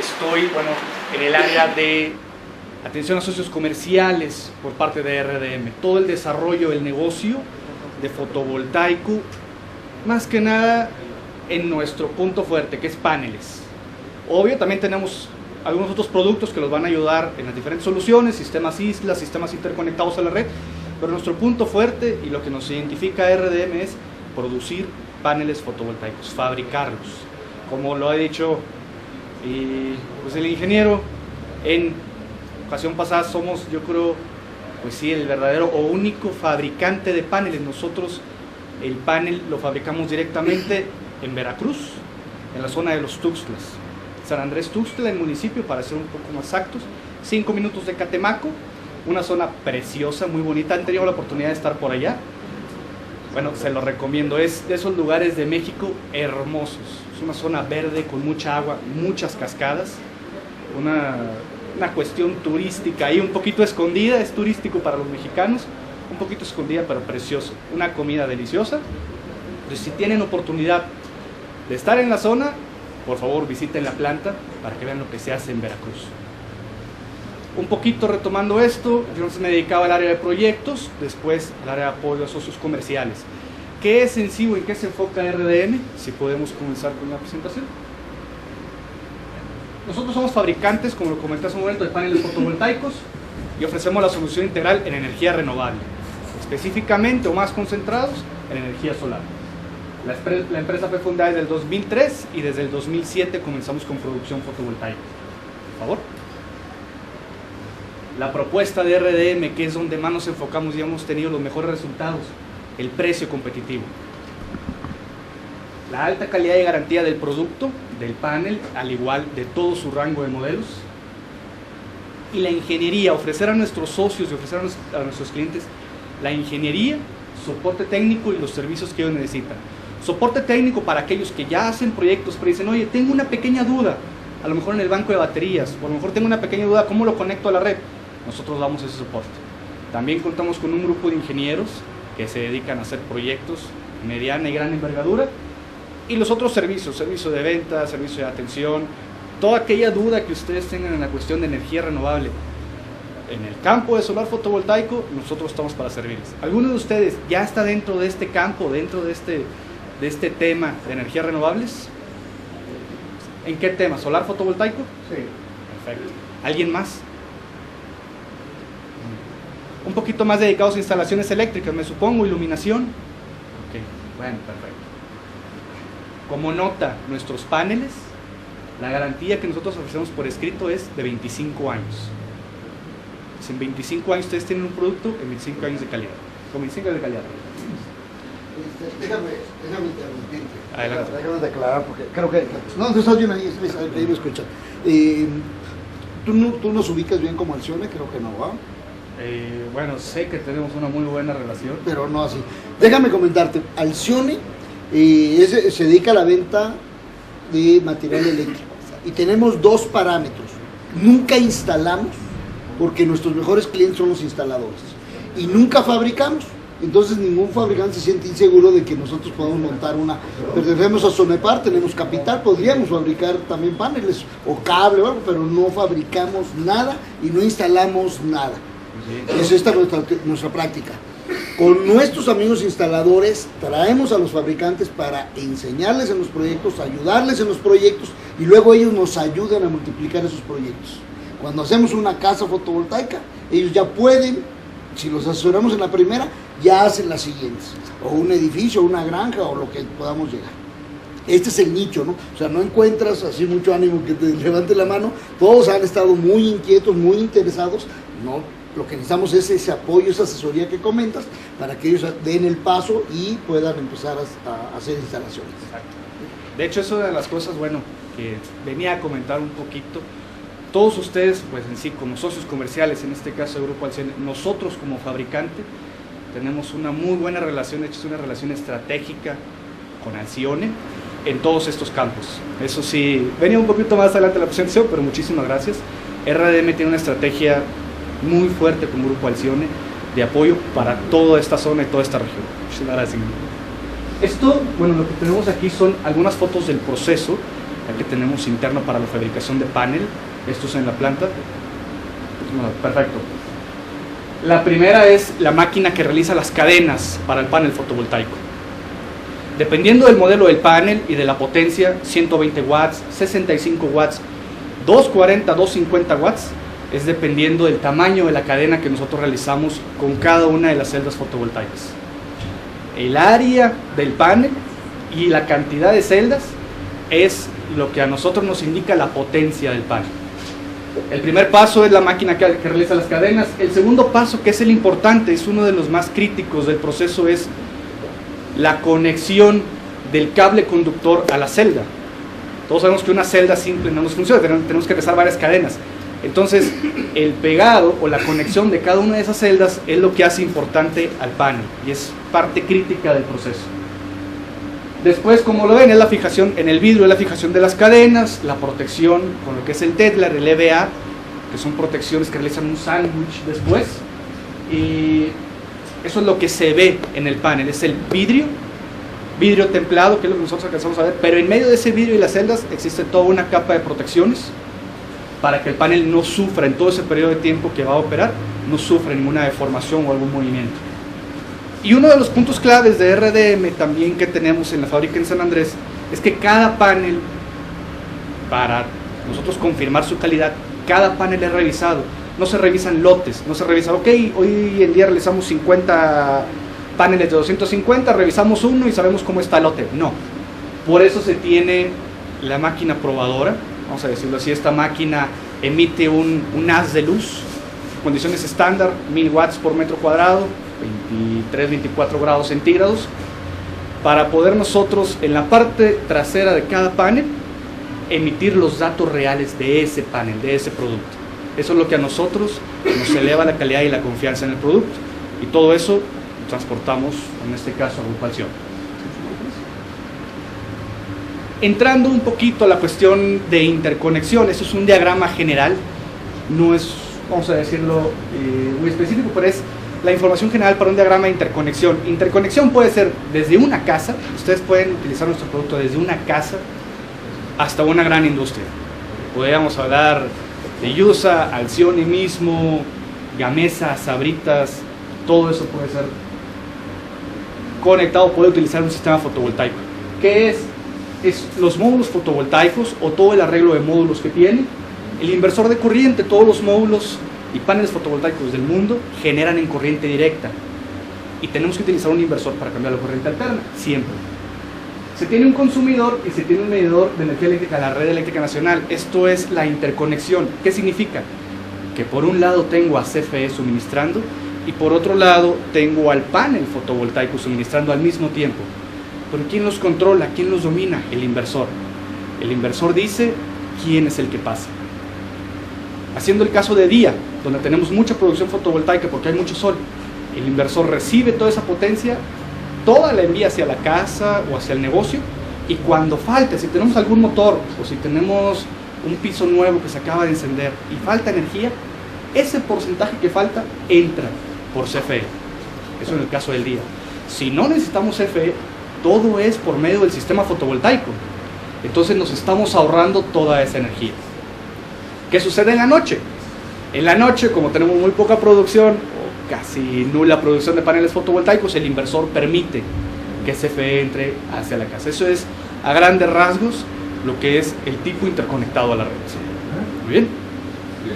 estoy, bueno, en el área de atención a socios comerciales por parte de RDM. Todo el desarrollo del negocio de fotovoltaico, más que nada en nuestro punto fuerte, que es paneles. Obvio, también tenemos algunos otros productos que los van a ayudar en las diferentes soluciones, sistemas islas, sistemas interconectados a la red, pero nuestro punto fuerte y lo que nos identifica a RDM es producir paneles fotovoltaicos, fabricarlos. Como lo ha dicho pues el ingeniero, en ocasión pasada somos, yo creo, pues sí, el verdadero o único fabricante de paneles. Nosotros el panel lo fabricamos directamente en Veracruz, en la zona de los Tuxtlas, San Andrés Tuxtla, el municipio, para ser un poco más exactos, 5 minutos de Catemaco, una zona preciosa, muy bonita. Han tenido la oportunidad de estar por allá. Bueno, se lo recomiendo, es de esos lugares de México hermosos. Es una zona verde con mucha agua, muchas cascadas, una cuestión turística ahí un poquito escondida, es turístico para los mexicanos, un poquito escondida pero precioso, una comida deliciosa. Entonces, si tienen oportunidad de estar en la zona, por favor visiten la planta para que vean lo que se hace en Veracruz. Un poquito retomando esto, yo me dedicaba al área de proyectos, después al área de apoyo a socios comerciales. ¿Qué es en sí o en qué se enfoca RDM? Si podemos comenzar con la presentación. Nosotros somos fabricantes, como lo comenté hace un momento, de paneles fotovoltaicos y ofrecemos la solución integral en energía renovable, específicamente o más concentrados en energía solar. La empresa fue fundada desde el 2003 y desde el 2007 comenzamos con producción fotovoltaica. Por favor. La propuesta de RDM, que es donde más nos enfocamos y hemos tenido los mejores resultados, el precio competitivo. La alta calidad y garantía del producto, del panel, al igual de todo su rango de modelos. Y la ingeniería, ofrecer a nuestros socios y ofrecer a nuestros clientes la ingeniería, soporte técnico y los servicios que ellos necesitan. Soporte técnico para aquellos que ya hacen proyectos, pero dicen, oye, tengo una pequeña duda, a lo mejor en el banco de baterías, o a lo mejor tengo una pequeña duda, ¿cómo lo conecto a la red? Nosotros damos ese soporte. También contamos con un grupo de ingenieros que se dedican a hacer proyectos mediana y gran envergadura, y los otros servicios, servicio de venta, servicio de atención, toda aquella duda que ustedes tengan en la cuestión de energía renovable. En el campo de solar fotovoltaico, nosotros estamos para servirles. ¿Alguno de ustedes ya está dentro de este campo, dentro de este tema de energías renovables? ¿En qué tema? ¿Solar fotovoltaico? Sí. Perfecto. ¿Alguien más? Un poquito más dedicados a instalaciones eléctricas, me supongo, iluminación. Ok, bueno, perfecto. Como nota, nuestros paneles, la garantía que nosotros ofrecemos por escrito es de 25 años. Si en 25 años ustedes tienen un producto, en 25 años de calidad. Con 25 años de calidad. Déjame interrumpirte. Adelante. Déjame declarar, porque creo que... No, tú estás bien ahí, ahí me escuchan. ¿Tú nos ubicas bien como Alcione? Creo que no, ¿va? Bueno, sé que tenemos una muy buena relación. Pero no así. Déjame comentarte, Alcione se dedica a la venta de material eléctrico. Y tenemos dos parámetros. Nunca instalamos, porque nuestros mejores clientes son los instaladores. Y nunca fabricamos. Entonces ningún fabricante se siente inseguro de que nosotros podamos montar una. Pertenecemos a Sonepar, tenemos capital, podríamos fabricar también paneles o cable, ¿verdad? Pero no fabricamos nada y no instalamos nada. Es esta nuestra práctica. Con nuestros amigos instaladores traemos a los fabricantes para enseñarles en los proyectos, ayudarles en los proyectos y luego ellos nos ayudan a multiplicar esos proyectos. Cuando hacemos una casa fotovoltaica, ellos ya pueden, si los asesoramos en la primera, ya hacen las siguientes, o un edificio, una granja, o lo que podamos llegar. Este es el nicho, ¿no? O sea, no encuentras así mucho ánimo que te levante la mano, todos han estado muy inquietos, muy interesados, no, lo que necesitamos es ese apoyo, esa asesoría que comentas, para que ellos den el paso y puedan empezar a hacer instalaciones. Exacto. De hecho, eso de las cosas, bueno, que venía a comentar un poquito, todos ustedes, pues en sí, como socios comerciales, en este caso de Grupo Alcione, nosotros como fabricante, tenemos una muy buena relación, de hecho es una relación estratégica con Alcione en todos estos campos. Eso sí, venía un poquito más adelante la presentación, pero muchísimas gracias. RDM tiene una estrategia muy fuerte con Grupo Alcione de apoyo para toda esta zona y toda esta región. Muchas gracias. Esto, bueno, lo que tenemos aquí son algunas fotos del proceso. el que tenemos interno para la fabricación de panel. Esto es en la planta. Perfecto. La primera es la máquina que realiza las cadenas para el panel fotovoltaico. Dependiendo del modelo del panel y de la potencia, 120 watts, 65 watts, 240, 250 watts, es dependiendo del tamaño de la cadena que nosotros realizamos con cada una de las celdas fotovoltaicas. El área del panel y la cantidad de celdas es lo que a nosotros nos indica la potencia del panel. El primer paso es la máquina que realiza las cadenas. El segundo paso, que es el importante, es uno de los más críticos del proceso, es la conexión del cable conductor a la celda. Todos sabemos que una celda simple no nos funciona, tenemos que realizar varias cadenas. Entonces, el pegado o la conexión de cada una de esas celdas es lo que hace importante al panel y es parte crítica del proceso. Después, como lo ven, es la fijación en el vidrio, es la fijación de las cadenas, la protección con lo que es el Tedlar, el EVA, que son protecciones que realizan un sándwich después. Y eso es lo que se ve en el panel, es el vidrio templado, que es lo que nosotros alcanzamos a ver, pero en medio de ese vidrio y las celdas existe toda una capa de protecciones para que el panel no sufra en todo ese periodo de tiempo que va a operar, no sufra ninguna deformación o algún movimiento. Y uno de los puntos claves de RDM también que tenemos en la fábrica en San Andrés es que cada panel, para nosotros confirmar su calidad, cada panel es revisado. No se revisan lotes, no se revisa, ok, hoy en día realizamos 50 paneles de 250, revisamos uno y sabemos cómo está el lote. No, por eso se tiene la máquina probadora, vamos a decirlo así. Esta máquina emite un haz de luz, condiciones estándar, 1000 watts por metro cuadrado, 23-24 grados centígrados, para poder nosotros en la parte trasera de cada panel emitir los datos reales de ese panel, de ese producto. Eso es lo que a nosotros nos eleva la calidad y la confianza en el producto, y todo eso lo transportamos, en este caso, a Grupo Alción. Entrando un poquito a la cuestión de interconexión, eso es un diagrama general, no es, vamos a decirlo, muy específico, pero es la información general para un diagrama de interconexión. Interconexión puede ser desde una casa, ustedes pueden utilizar nuestro producto desde una casa hasta una gran industria. Podríamos hablar de Yusa, Alcione mismo, Gamesa, Sabritas, todo eso puede ser conectado, puede utilizar un sistema fotovoltaico. ¿Qué es? Es los módulos fotovoltaicos o todo el arreglo de módulos que tiene, el inversor de corriente. Todos los módulos y paneles fotovoltaicos del mundo generan en corriente directa y tenemos que utilizar un inversor para cambiar la corriente alterna, siempre. Se tiene un consumidor y se tiene un medidor de energía eléctrica a la red eléctrica nacional. Esto es la interconexión. ¿Qué significa? Que por un lado tengo a CFE suministrando y por otro lado tengo al panel fotovoltaico suministrando al mismo tiempo. ¿Pero quién los controla? ¿Quién los domina? El inversor. El inversor dice quién es el que pasa. Haciendo el caso de día, donde tenemos mucha producción fotovoltaica porque hay mucho sol, el inversor recibe toda esa potencia, toda la envía hacia la casa o hacia el negocio, y cuando falte, si tenemos algún motor o si tenemos un piso nuevo que se acaba de encender y falta energía, ese porcentaje que falta entra por CFE. Eso en el caso del día. Si no necesitamos CFE, todo es por medio del sistema fotovoltaico. Entonces nos estamos ahorrando toda esa energía. ¿Qué sucede en la noche? En la noche, como tenemos muy poca producción o casi nula producción de paneles fotovoltaicos, el inversor permite que CFE entre hacia la casa. Eso es, a grandes rasgos, lo que es el tipo interconectado a la red. Muy bien.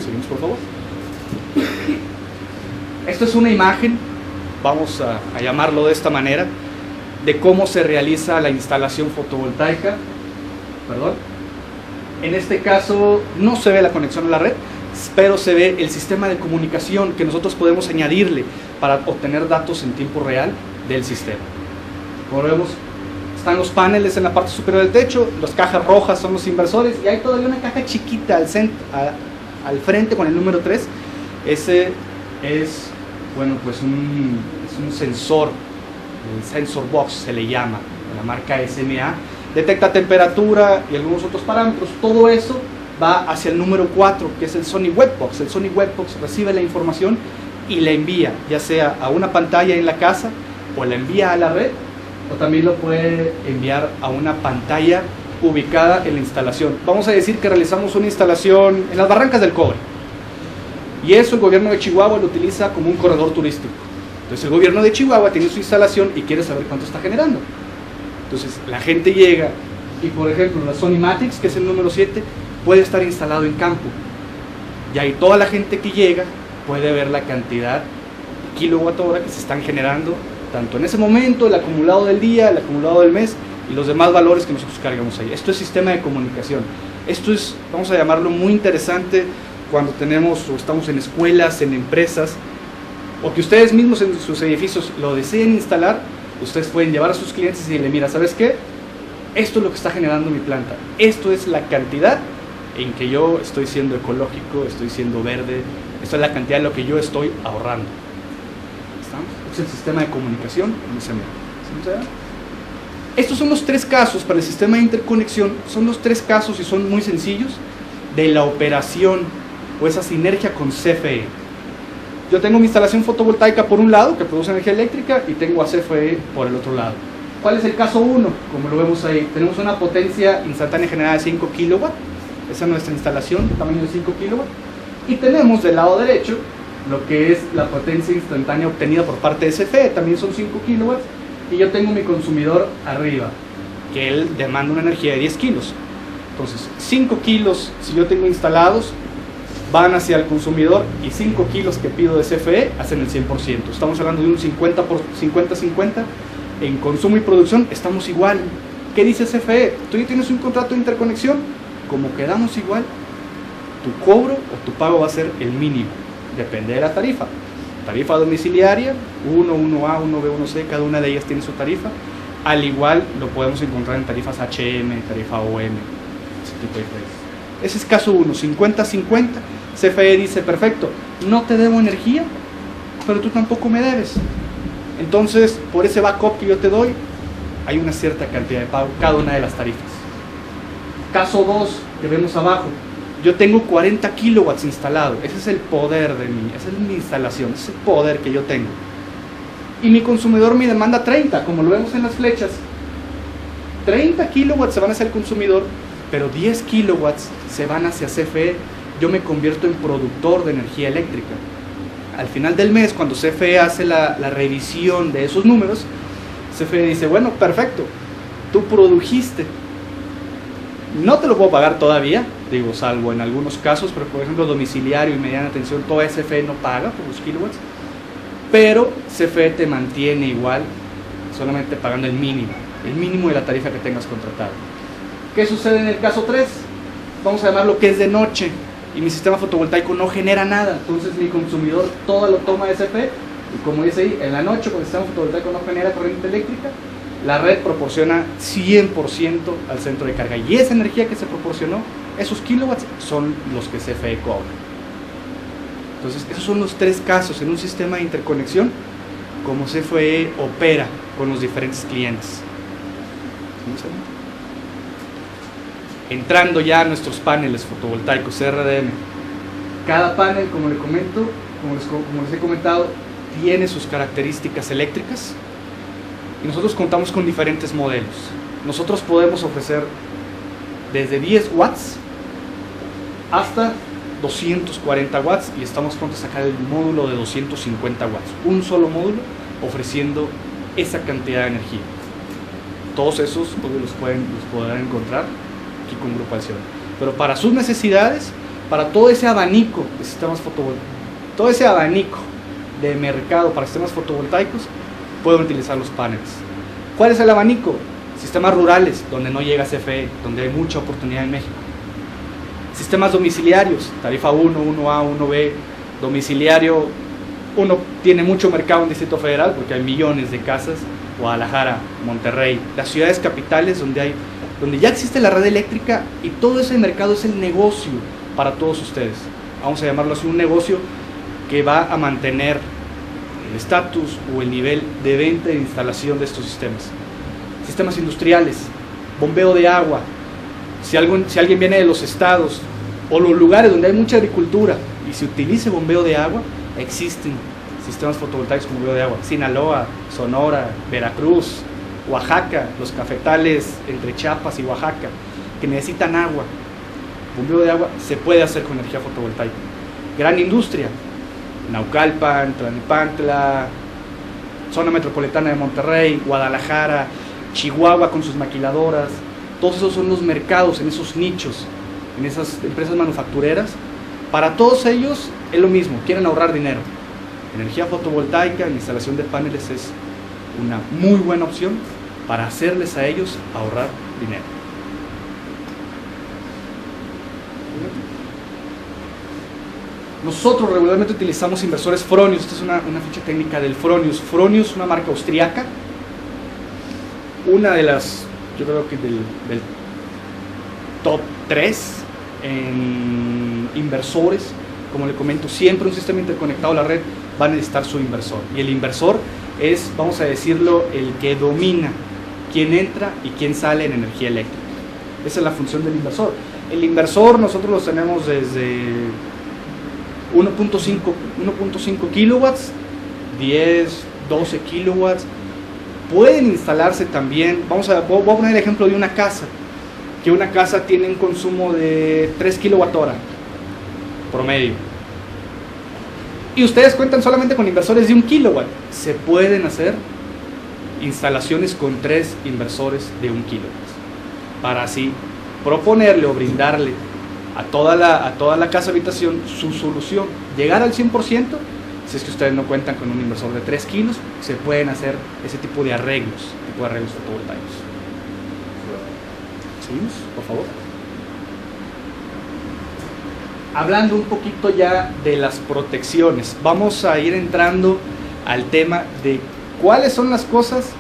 Seguimos, por favor. Esto es una imagen, vamos a llamarlo de esta manera, de cómo se realiza la instalación fotovoltaica. En este caso no se ve la conexión a la red, pero se ve el sistema de comunicación que nosotros podemos añadirle para obtener datos en tiempo real del sistema. Como vemos, están los paneles en la parte superior del techo, las cajas rojas son los inversores y hay todavía una caja chiquita al frente con el número 3. Ese es, bueno, pues es un sensor, el sensor box se le llama, de la marca SMA. Detecta temperatura y algunos otros parámetros. Todo eso va hacia el número 4, que es el Sony Webbox. El Sony Webbox recibe la información y la envía, ya sea a una pantalla en la casa, o la envía a la red, o también lo puede enviar a una pantalla ubicada en la instalación. Vamos a decir que realizamos una instalación en las Barrancas del Cobre, y eso el gobierno de Chihuahua lo utiliza como un corredor turístico. Entonces el gobierno de Chihuahua tiene su instalación y quiere saber cuánto está generando. Entonces la gente llega y, por ejemplo, la Sony Matix, que es el número 7, puede estar instalado en campo, y ahí toda la gente que llega puede ver la cantidad de kilowatt hora que se están generando, tanto en ese momento, el acumulado del día, el acumulado del mes y los demás valores que nosotros cargamos ahí. Esto es sistema de comunicación. Esto es, vamos a llamarlo, muy interesante cuando tenemos o estamos en escuelas, en empresas, o que ustedes mismos en sus edificios lo deseen instalar. Ustedes pueden llevar a sus clientes y decirle: mira, ¿sabes qué? Esto es lo que está generando mi planta, esto es la cantidad en que yo estoy siendo ecológico, estoy siendo verde, esto es la cantidad de lo que yo estoy ahorrando. ¿Estamos? Es el sistema de comunicación en ese medio. ¿Sí? Estos son los 3 casos para el sistema de interconexión, son los 3 casos y son muy sencillos de la operación o esa sinergia con CFE. Yo tengo mi instalación fotovoltaica por un lado, que produce energía eléctrica, y tengo a CFE por el otro lado. ¿Cuál es el caso 1? Como lo vemos ahí, tenemos una potencia instantánea generada de 5 kW, esa es nuestra instalación, tamaño de 5 kW, y tenemos del lado derecho lo que es la potencia instantánea obtenida por parte de CFE, también son 5 kW, y yo tengo mi consumidor arriba, que él demanda una energía de 10 kilos. Entonces, 5 kilos, si yo tengo instalados, van hacia el consumidor, y 5 kilos que pido de CFE hacen el 100%. Estamos hablando de un 50-50. En consumo y producción estamos igual. ¿Qué dice CFE? Tú ya tienes un contrato de interconexión, como quedamos igual, tu cobro o tu pago va a ser el mínimo, depende de la tarifa. Tarifa domiciliaria, 1, 1A, 1B, 1C, cada una de ellas tiene su tarifa. Al igual lo podemos encontrar en tarifas HM, tarifa OM, ese tipo de precios. Ese es caso 1, 50-50. CFE dice: perfecto, no te debo energía, pero tú tampoco me debes. Entonces, por ese backup que yo te doy, hay una cierta cantidad de pago cada una de las tarifas. Caso 2, que vemos abajo, yo tengo 40 kilowatts instalado, ese es el poder de mí, esa es mi instalación, ese es el poder que yo tengo. Y mi consumidor me demanda 30, como lo vemos en las flechas. 30 kilowatts se van hacia el consumidor, pero 10 kilowatts se van hacia CFE. Yo me convierto en productor de energía eléctrica. Al final del mes, cuando CFE hace la revisión de esos números, CFE dice: bueno, perfecto, tú produjiste, no te lo puedo pagar todavía, digo, salvo en algunos casos, pero por ejemplo domiciliario y mediana tensión, toda CFE no paga por los kilowatts, pero CFE te mantiene igual, solamente pagando el mínimo de la tarifa que tengas contratado. ¿Qué sucede en el caso 3? Vamos a llamarlo que es de noche y mi sistema fotovoltaico no genera nada, entonces mi consumidor todo lo toma de CFE, y como dice ahí, en la noche cuando el sistema fotovoltaico no genera corriente eléctrica, la red proporciona 100% al centro de carga, y esa energía que se proporcionó, esos kilowatts, son los que CFE cobra. Entonces esos son los 3 casos en un sistema de interconexión, como CFE opera con los diferentes clientes. Entrando ya a nuestros paneles fotovoltaicos RDM, cada panel, como les he comentado, tiene sus características eléctricas, y nosotros contamos con diferentes modelos. Nosotros podemos ofrecer desde 10 watts hasta 240 watts, y estamos pronto a sacar el módulo de 250 watts, un solo módulo ofreciendo esa cantidad de energía. Todos esos los podrán encontrar aquí con Grupo Alcione. Pero para sus necesidades, para todo ese abanico de sistemas fotovoltaicos, todo ese abanico de mercado para sistemas fotovoltaicos, pueden utilizar los paneles. ¿Cuál es el abanico? Sistemas rurales, donde no llega CFE, donde hay mucha oportunidad en México. Sistemas domiciliarios, tarifa 1, 1A, 1B, domiciliario. Uno tiene mucho mercado en Distrito Federal porque hay millones de casas, Guadalajara, Monterrey, las ciudades capitales donde ya existe la red eléctrica, y todo ese mercado es el negocio para todos ustedes. Vamos a llamarlo así, un negocio que va a mantener el estatus o el nivel de venta e instalación de estos sistemas. Sistemas industriales, bombeo de agua. Si alguien viene de los estados o los lugares donde hay mucha agricultura y se utilice bombeo de agua, existen sistemas fotovoltaicos con bombeo de agua. Sinaloa, Sonora, Veracruz, Oaxaca, los cafetales entre Chiapas y Oaxaca. que necesitan agua, bombeo de agua, se puede hacer con energía fotovoltaica. Gran industria, Naucalpan, Tlalnepantla, zona metropolitana de Monterrey, Guadalajara, Chihuahua con sus maquiladoras, todos esos son los mercados, en esos nichos, en esas empresas manufactureras. Para todos ellos es lo mismo, quieren ahorrar dinero. Energía fotovoltaica, la instalación de paneles es una muy buena opción para hacerles a ellos ahorrar dinero. Nosotros regularmente utilizamos inversores Fronius. Esta es una ficha técnica del Fronius. Fronius, una marca austriaca, una de las, yo creo que del top 3 en inversores. Como le comento, siempre un sistema interconectado a la red va a necesitar su inversor, y el inversor es, vamos a decirlo, el que domina quién entra y quién sale en energía eléctrica. Esa es la función del inversor. El inversor nosotros los tenemos desde 1.5 kilowatts, 10, 12 kilowatts. Pueden instalarse también, voy a poner el ejemplo de una casa, que una casa tiene un consumo de 3 kilowatt-hora promedio, y ustedes cuentan solamente con inversores de 1 kilowatt. Se pueden hacer instalaciones con 3 inversores de 1 kilowatt, para así proponerle o brindarle a toda la casa habitación su solución, llegar al 100%. Si es que ustedes no cuentan con un inversor de 3 kilos, se pueden hacer ese tipo de arreglos fotovoltaicos. ¿Seguimos, por favor? Hablando un poquito ya de las protecciones, vamos a ir entrando al tema de cuáles son las cosas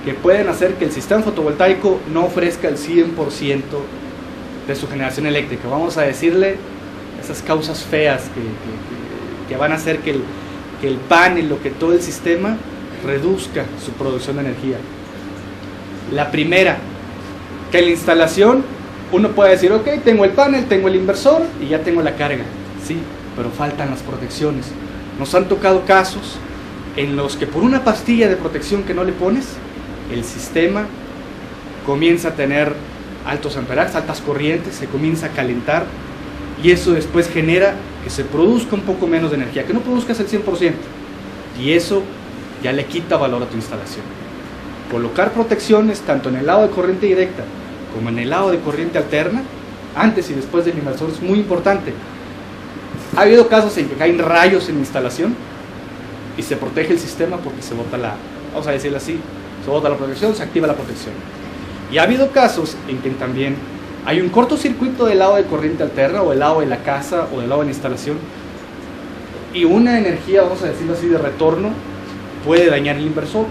que pueden hacer que el sistema fotovoltaico no ofrezca el 100% de su generación eléctrica. Vamos a decirle esas causas feas que van a hacer que el panel o que todo el sistema reduzca su producción de energía. La primera, que la instalación, uno puede decir, ok, tengo el panel, tengo el inversor y ya tengo la carga. Sí, pero faltan las protecciones. Nos han tocado casos en los que por una pastilla de protección que no le pones, el sistema comienza a tener altos amperajes, altas corrientes, se comienza a calentar, y eso después genera que se produzca un poco menos de energía, que no produzcas el 100%, y eso ya le quita valor a tu instalación. Colocar protecciones tanto en el lado de corriente directa como en el lado de corriente alterna, antes y después del inversor, es muy importante. Ha habido casos en que caen rayos en la instalación y se protege el sistema porque se bota vamos a decirlo así, se bota la protección, se activa la protección. Y ha habido casos en que también hay un cortocircuito del lado de corriente alterna, o del lado de la casa, o del lado de la instalación, y una energía, vamos a decirlo así, de retorno puede dañar el inversor,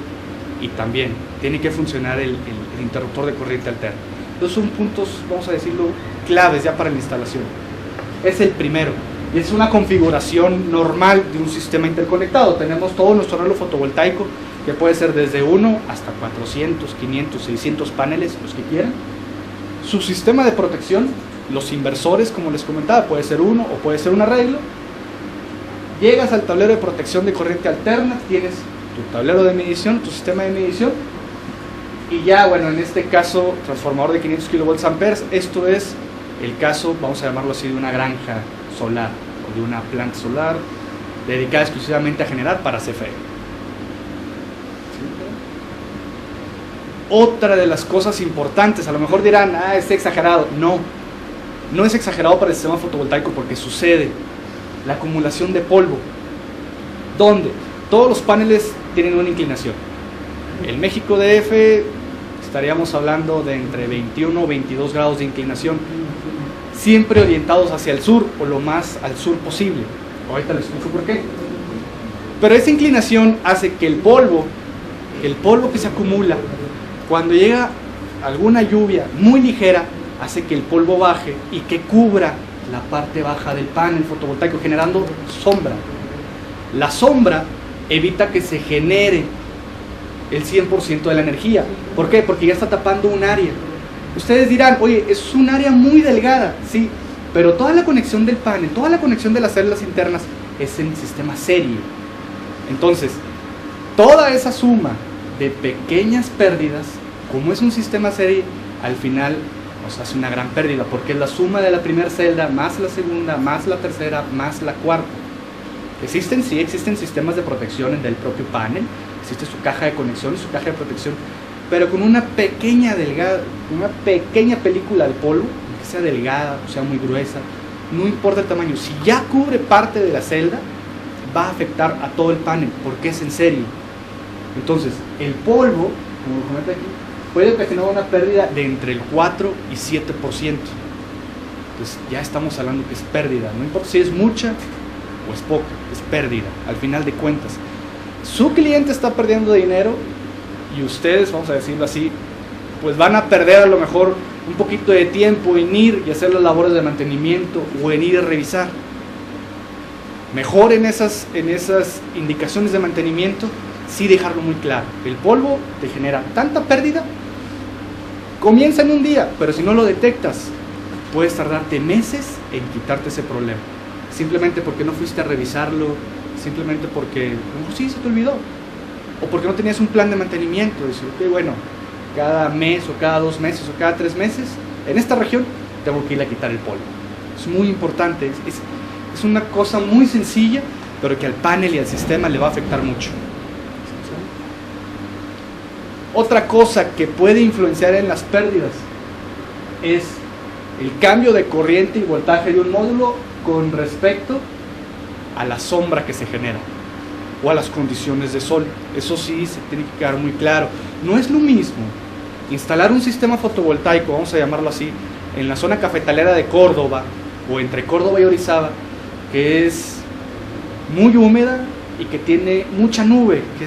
y también tiene que funcionar el interruptor de corriente alterna. Entonces son puntos, vamos a decirlo, claves ya para la instalación. Es el primero, y es una configuración normal de un sistema interconectado. Tenemos todo nuestro reloj fotovoltaico, que puede ser desde 1 hasta 400, 500, 600 paneles, los que quieran. Su sistema de protección, los inversores, como les comentaba, puede ser uno o puede ser un arreglo. Llegas al tablero de protección de corriente alterna, tienes tu tablero de medición, tu sistema de medición, y ya, bueno, en este caso, transformador de 500 kilovolts amperes. Esto es el caso, vamos a llamarlo así, de una granja solar o de una planta solar dedicada exclusivamente a generar para CFE. Otra de las cosas importantes, a lo mejor dirán, es exagerado. No, no es exagerado para el sistema fotovoltaico, porque sucede la acumulación de polvo, donde todos los paneles tienen una inclinación. El México DF estaríamos hablando de entre 21 o 22 grados de inclinación, siempre orientados hacia el sur o lo más al sur posible. Ahorita les explico por qué. Pero esa inclinación hace que el polvo que se acumula, cuando llega alguna lluvia muy ligera, hace que el polvo baje y que cubra la parte baja del panel fotovoltaico, generando sombra. La sombra evita que se genere el 100% de la energía. ¿Por qué? Porque ya está tapando un área. Ustedes dirán, oye, es un área muy delgada, sí, pero toda la conexión del panel, toda la conexión de las células internas es en sistema serie. Entonces, toda esa suma de pequeñas pérdidas, como es un sistema serie, al final nos hace una gran pérdida, porque es la suma de la primera celda, más la segunda, más la tercera, más la cuarta. Existen sistemas de protección del propio panel, existe su caja de conexión y su caja de protección, pero con una pequeña película de polvo, que sea delgada o sea muy gruesa, no importa el tamaño, si ya cubre parte de la celda, va a afectar a todo el panel, porque es en serie. Entonces, el polvo, como lo comenta aquí, puede ocasionar una pérdida de entre el 4 y 7%. Entonces, ya estamos hablando que es pérdida, no importa si es mucha o es poca, es pérdida, al final de cuentas. Su cliente está perdiendo dinero y ustedes, vamos a decirlo así, pues van a perder a lo mejor un poquito de tiempo en ir y hacer las labores de mantenimiento o en ir a revisar. Mejor en esas indicaciones de mantenimiento, sí dejarlo muy claro. El polvo te genera tanta pérdida, comienza en un día, pero si no lo detectas, puedes tardarte meses en quitarte ese problema. Simplemente porque no fuiste a revisarlo, simplemente porque sí se te olvidó, o porque no tenías un plan de mantenimiento. Decir, ok, bueno, cada mes o cada 2 meses o cada 3 meses, en esta región tengo que ir a quitar el polvo. Es muy importante, es una cosa muy sencilla, pero que al panel y al sistema le va a afectar mucho. Otra cosa que puede influenciar en las pérdidas es el cambio de corriente y voltaje de un módulo con respecto a la sombra que se genera o a las condiciones de sol. Eso sí se tiene que quedar muy claro. No es lo mismo instalar un sistema fotovoltaico, vamos a llamarlo así, en la zona cafetalera de Córdoba o entre Córdoba y Orizaba, que es muy húmeda y que tiene mucha nube, que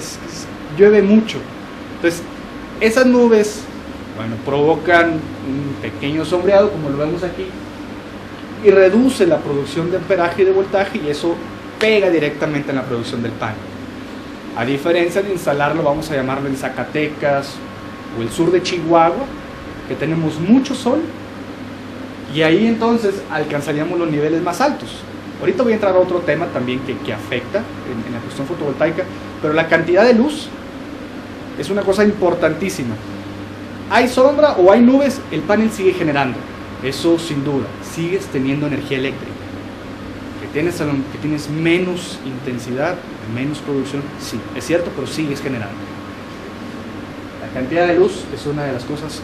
llueve mucho. Entonces, esas nubes, bueno, provocan un pequeño sombreado, como lo vemos aquí, y reduce la producción de amperaje y de voltaje, y eso pega directamente en la producción del panel. A diferencia de instalarlo, vamos a llamarlo en Zacatecas o el sur de Chihuahua, que tenemos mucho sol, y ahí entonces alcanzaríamos los niveles más altos. Ahorita voy a entrar a otro tema también que afecta en la cuestión fotovoltaica, pero la cantidad de luz es una cosa importantísima. Hay sombra o hay nubes, el panel sigue generando, eso sin duda, sigues teniendo energía eléctrica. Que tienes menos intensidad, menos producción, sí, es cierto, pero sigues generando. La cantidad de luz es una de las cosas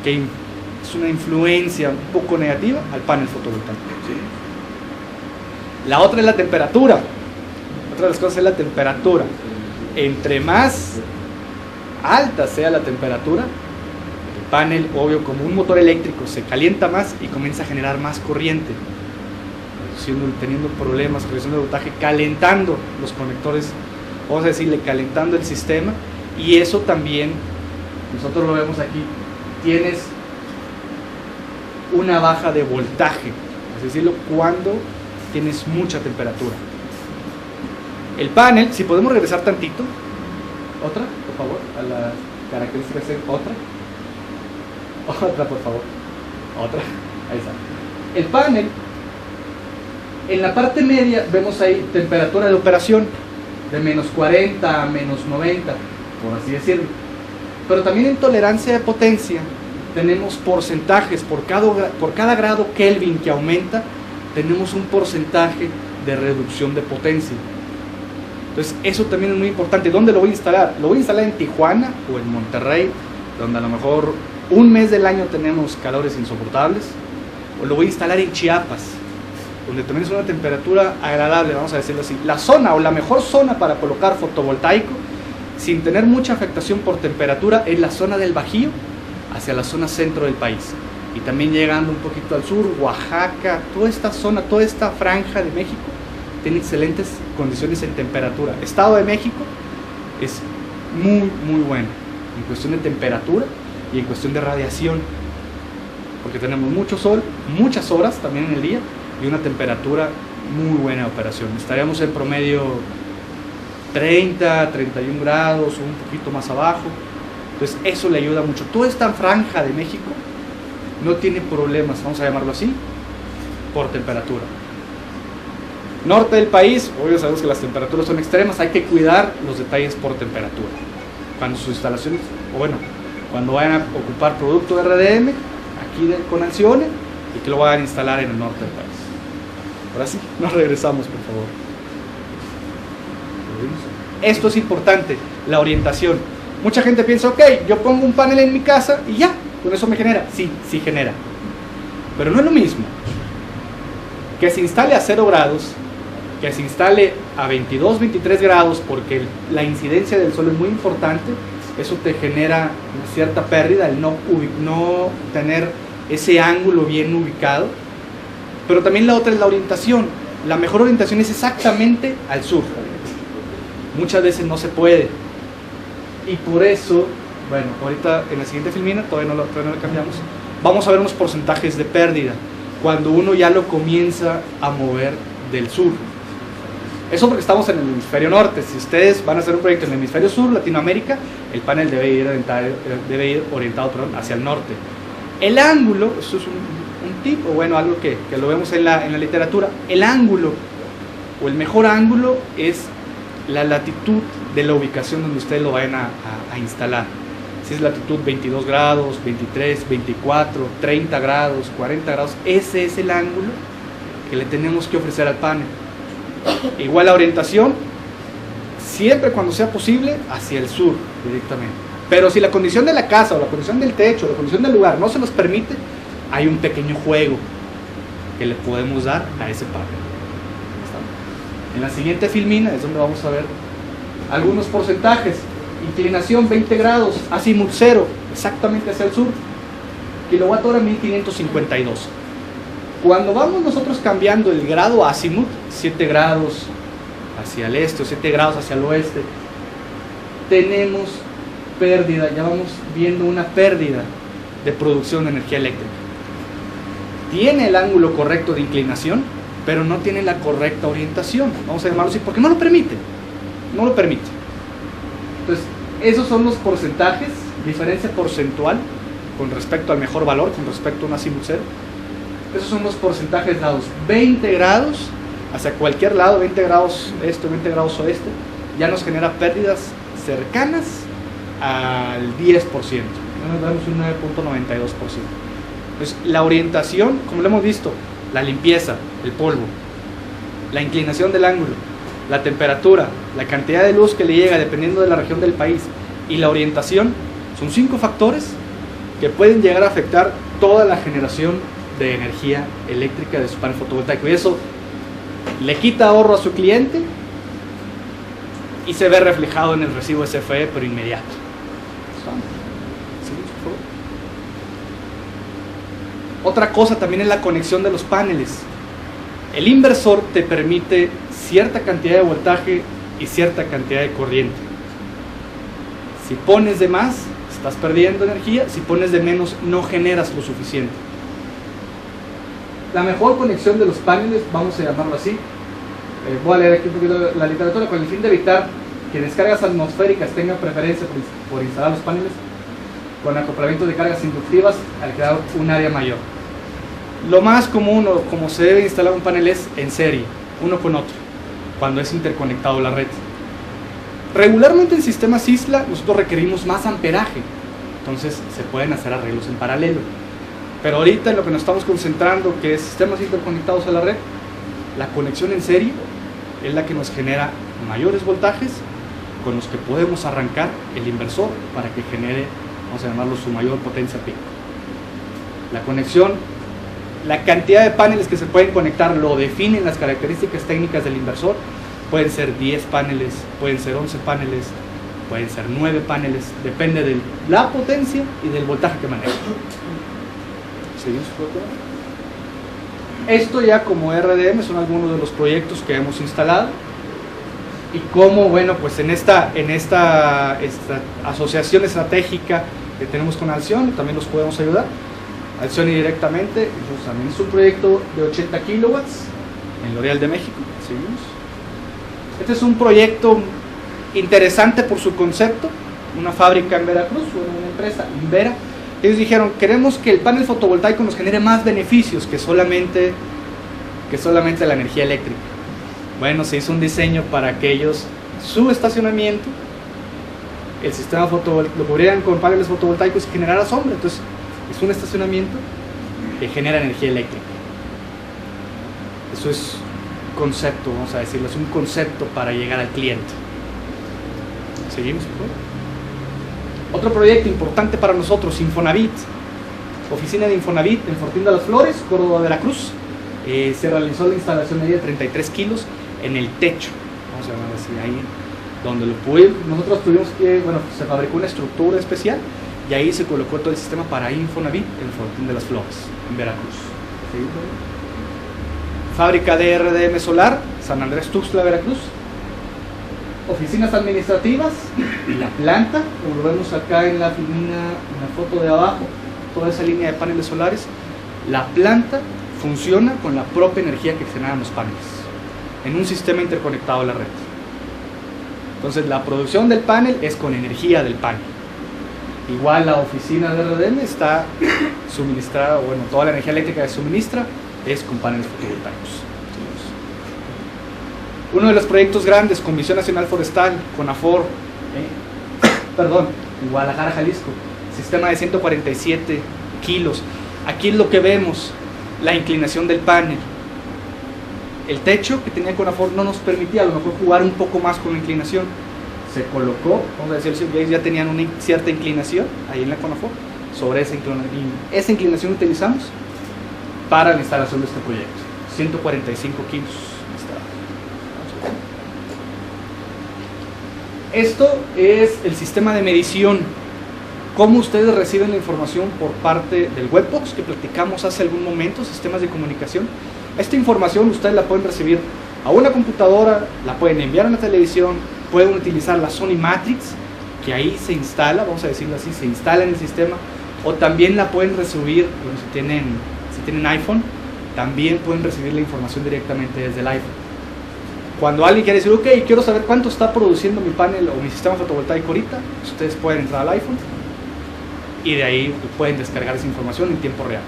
que es una influencia un poco negativa al panel fotovoltaico, ¿sí? La otra es la temperatura. Otra de las cosas es la temperatura. Entre más alta sea la temperatura, el panel, obvio, como un motor eléctrico, se calienta más y comienza a generar más corriente, teniendo problemas, reduciendo el voltaje, calentando los conectores, vamos a decirle, calentando el sistema. Y eso también, nosotros lo vemos aquí, tienes una baja de voltaje, es decirlo, cuando tienes mucha temperatura. El panel, si podemos regresar tantito, otra, por favor, a las características, otra, por favor, otra, ahí está. El panel, en la parte media vemos ahí temperatura de operación de menos 40 a menos 90, por así decirlo. Pero también en tolerancia de potencia tenemos porcentajes por cada grado Kelvin que aumenta, tenemos un porcentaje de reducción de potencia. Entonces eso también es muy importante. ¿Dónde lo voy a instalar? Lo voy a instalar en Tijuana o en Monterrey, donde a lo mejor un mes del año tenemos calores insoportables, o lo voy a instalar en Chiapas, donde también es una temperatura agradable, vamos a decirlo así. La zona o la mejor zona para colocar fotovoltaico sin tener mucha afectación por temperatura es la zona del Bajío hacia la zona centro del país, y también llegando un poquito al sur, Oaxaca, toda esta zona, toda esta franja de México tiene excelentes condiciones en temperatura. Estado de México es muy muy bueno en cuestión de temperatura y en cuestión de radiación, porque tenemos mucho sol, muchas horas también en el día, y una temperatura muy buena de operación. Estaríamos en promedio 30, 31 grados o un poquito más abajo. Entonces eso le ayuda mucho. Toda esta franja de México no tiene problemas, vamos a llamarlo así, por temperatura. Norte del país, obvio sabemos que las temperaturas son extremas, hay que cuidar los detalles por temperatura. Cuando sus instalaciones, o bueno, cuando vayan a ocupar producto de RDM, aquí con Alcione y que lo vayan a instalar en el norte del país. Ahora sí, nos regresamos, por favor. Esto es importante, la orientación. Mucha gente piensa, ok, yo pongo un panel en mi casa y ya, con eso me genera. Sí, sí genera. Pero no es lo mismo que se instale a 0 grados, que se instale a 22, 23 grados, porque la incidencia del sol es muy importante. Eso te genera una cierta pérdida, el no tener ese ángulo bien ubicado. Pero también la otra es la orientación. La mejor orientación es exactamente al sur. Muchas veces no se puede. Y por eso, bueno, ahorita en la siguiente filmina, todavía no lo cambiamos, vamos a ver unos porcentajes de pérdida cuando uno ya lo comienza a mover del sur. Eso porque estamos en el hemisferio norte. Si ustedes van a hacer un proyecto en el hemisferio sur, Latinoamérica, el panel debe ir orientado hacia el norte. El ángulo, eso es un tip, o bueno, algo que lo vemos en la literatura. El ángulo, o el mejor ángulo, es la latitud de la ubicación donde ustedes lo vayan a instalar. Si es latitud 22 grados, 23, 24, 30 grados, 40 grados, ese es el ángulo que le tenemos que ofrecer al panel. Igual la orientación, siempre cuando sea posible, hacia el sur directamente. Pero si la condición de la casa, o la condición del techo, o la condición del lugar no se nos permite, hay un pequeño juego que le podemos dar a ese panel. En la siguiente filmina es donde vamos a ver algunos porcentajes. Inclinación 20 grados, azimut 0, exactamente hacia el sur, kilowatt hora 1552. Cuando vamos nosotros cambiando el grado azimut, 7 grados hacia el este o 7 grados hacia el oeste, tenemos pérdida, ya vamos viendo una pérdida de producción de energía eléctrica. Tiene el ángulo correcto de inclinación, pero no tiene la correcta orientación, vamos a llamarlo así, porque no lo permite. No lo permite. Entonces, esos son los porcentajes, diferencia porcentual con respecto al mejor valor, con respecto a un azimut 0. Esos son los porcentajes dados. 20 grados hacia cualquier lado, 20 grados este, 20 grados oeste, ya nos genera pérdidas cercanas al 10%. Nos damos un 9.92%. Entonces, la orientación, como lo hemos visto, la limpieza, el polvo, la inclinación del ángulo, la temperatura, la cantidad de luz que le llega dependiendo de la región del país y la orientación, son 5 factores que pueden llegar a afectar toda la generación de energía eléctrica de su panel fotovoltaico, y eso le quita ahorro a su cliente y se ve reflejado en el recibo SFE pero inmediato. Otra cosa también es la conexión de los paneles. El inversor te permite cierta cantidad de voltaje y cierta cantidad de corriente. Si pones de más, estás perdiendo energía. Si pones de menos, no generas lo suficiente. La mejor conexión de los paneles, vamos a llamarlo así, voy a leer aquí un poquito la literatura, con el fin de evitar que descargas atmosféricas tengan preferencia por instalar los paneles, con acoplamiento de cargas inductivas al crear un área mayor. Lo más común, o como se debe instalar un panel, es en serie, uno con otro, cuando es interconectado la red. Regularmente en sistemas isla nosotros requerimos más amperaje, entonces se pueden hacer arreglos en paralelo. Pero ahorita en lo que nos estamos concentrando, que es sistemas interconectados a la red, la conexión en serie es la que nos genera mayores voltajes con los que podemos arrancar el inversor para que genere, vamos a llamarlo, su mayor potencia pico. La conexión, la cantidad de paneles que se pueden conectar lo definen las características técnicas del inversor. Pueden ser 10 paneles, pueden ser 11 paneles, pueden ser 9 paneles, depende de la potencia y del voltaje que maneja. Esto ya como RDM son algunos de los proyectos que hemos instalado y cómo, bueno, pues en esta asociación estratégica que tenemos con Alcione también los podemos ayudar. Alcione directamente, entonces también es un proyecto de 80 kilowatts en L'Oréal de México. Seguimos. Este es un proyecto interesante por su concepto, una fábrica en Veracruz, una empresa, Invera. Ellos dijeron, queremos que el panel fotovoltaico nos genere más beneficios que solamente la energía eléctrica. Bueno, se hizo un diseño para que ellos, su estacionamiento, el sistema fotovoltaico, lo cubrieran con paneles fotovoltaicos y generara sombra. Entonces, es un estacionamiento que genera energía eléctrica. Eso es concepto, vamos a decirlo, es un concepto para llegar al cliente. Seguimos, por favor. Otro proyecto importante para nosotros, Infonavit, oficina de Infonavit en Fortín de las Flores, Córdoba, Veracruz. Se realizó la instalación de 33 kilos en el techo, vamos a llamar así, ahí donde lo pudimos. Nosotros tuvimos que, bueno, se fabricó una estructura especial y ahí se colocó todo el sistema para Infonavit en Fortín de las Flores, en Veracruz. ¿Sí? Fábrica de RDM Solar, San Andrés Tuxtla, Veracruz. Oficinas administrativas y la planta, como lo vemos acá en la foto de abajo, toda esa línea de paneles solares. La planta funciona con la propia energía que generan los paneles en un sistema interconectado a la red. Entonces la producción del panel es con energía del panel. Igual la oficina de RDM está suministrada, bueno, toda la energía eléctrica que suministra es con paneles fotovoltaicos. Uno de los proyectos grandes, Comisión Nacional Forestal, CONAFOR, en Guadalajara, Jalisco, sistema de 147 kilos. Aquí es lo que vemos, la inclinación del panel. El techo que tenía CONAFOR no nos permitía a lo mejor jugar un poco más con la inclinación. Se colocó, vamos a decir, ya tenían una cierta inclinación ahí en la CONAFOR. Sobre esa inclinación utilizamos para la instalación de este proyecto. 145 kilos. Esto es el sistema de medición. Cómo ustedes reciben la información por parte del webbox que platicamos hace algún momento, sistemas de comunicación. Esta información ustedes la pueden recibir a una computadora, la pueden enviar a la televisión, pueden utilizar la Sony Matrix, que ahí se instala, vamos a decirlo así, se instala en el sistema, o también la pueden recibir, bueno, si tienen iPhone, también pueden recibir la información directamente desde el iPhone. Cuando alguien quiere decir, ok, quiero saber cuánto está produciendo mi panel o mi sistema fotovoltaico ahorita, ustedes pueden entrar al iPhone y de ahí pueden descargar esa información en tiempo real.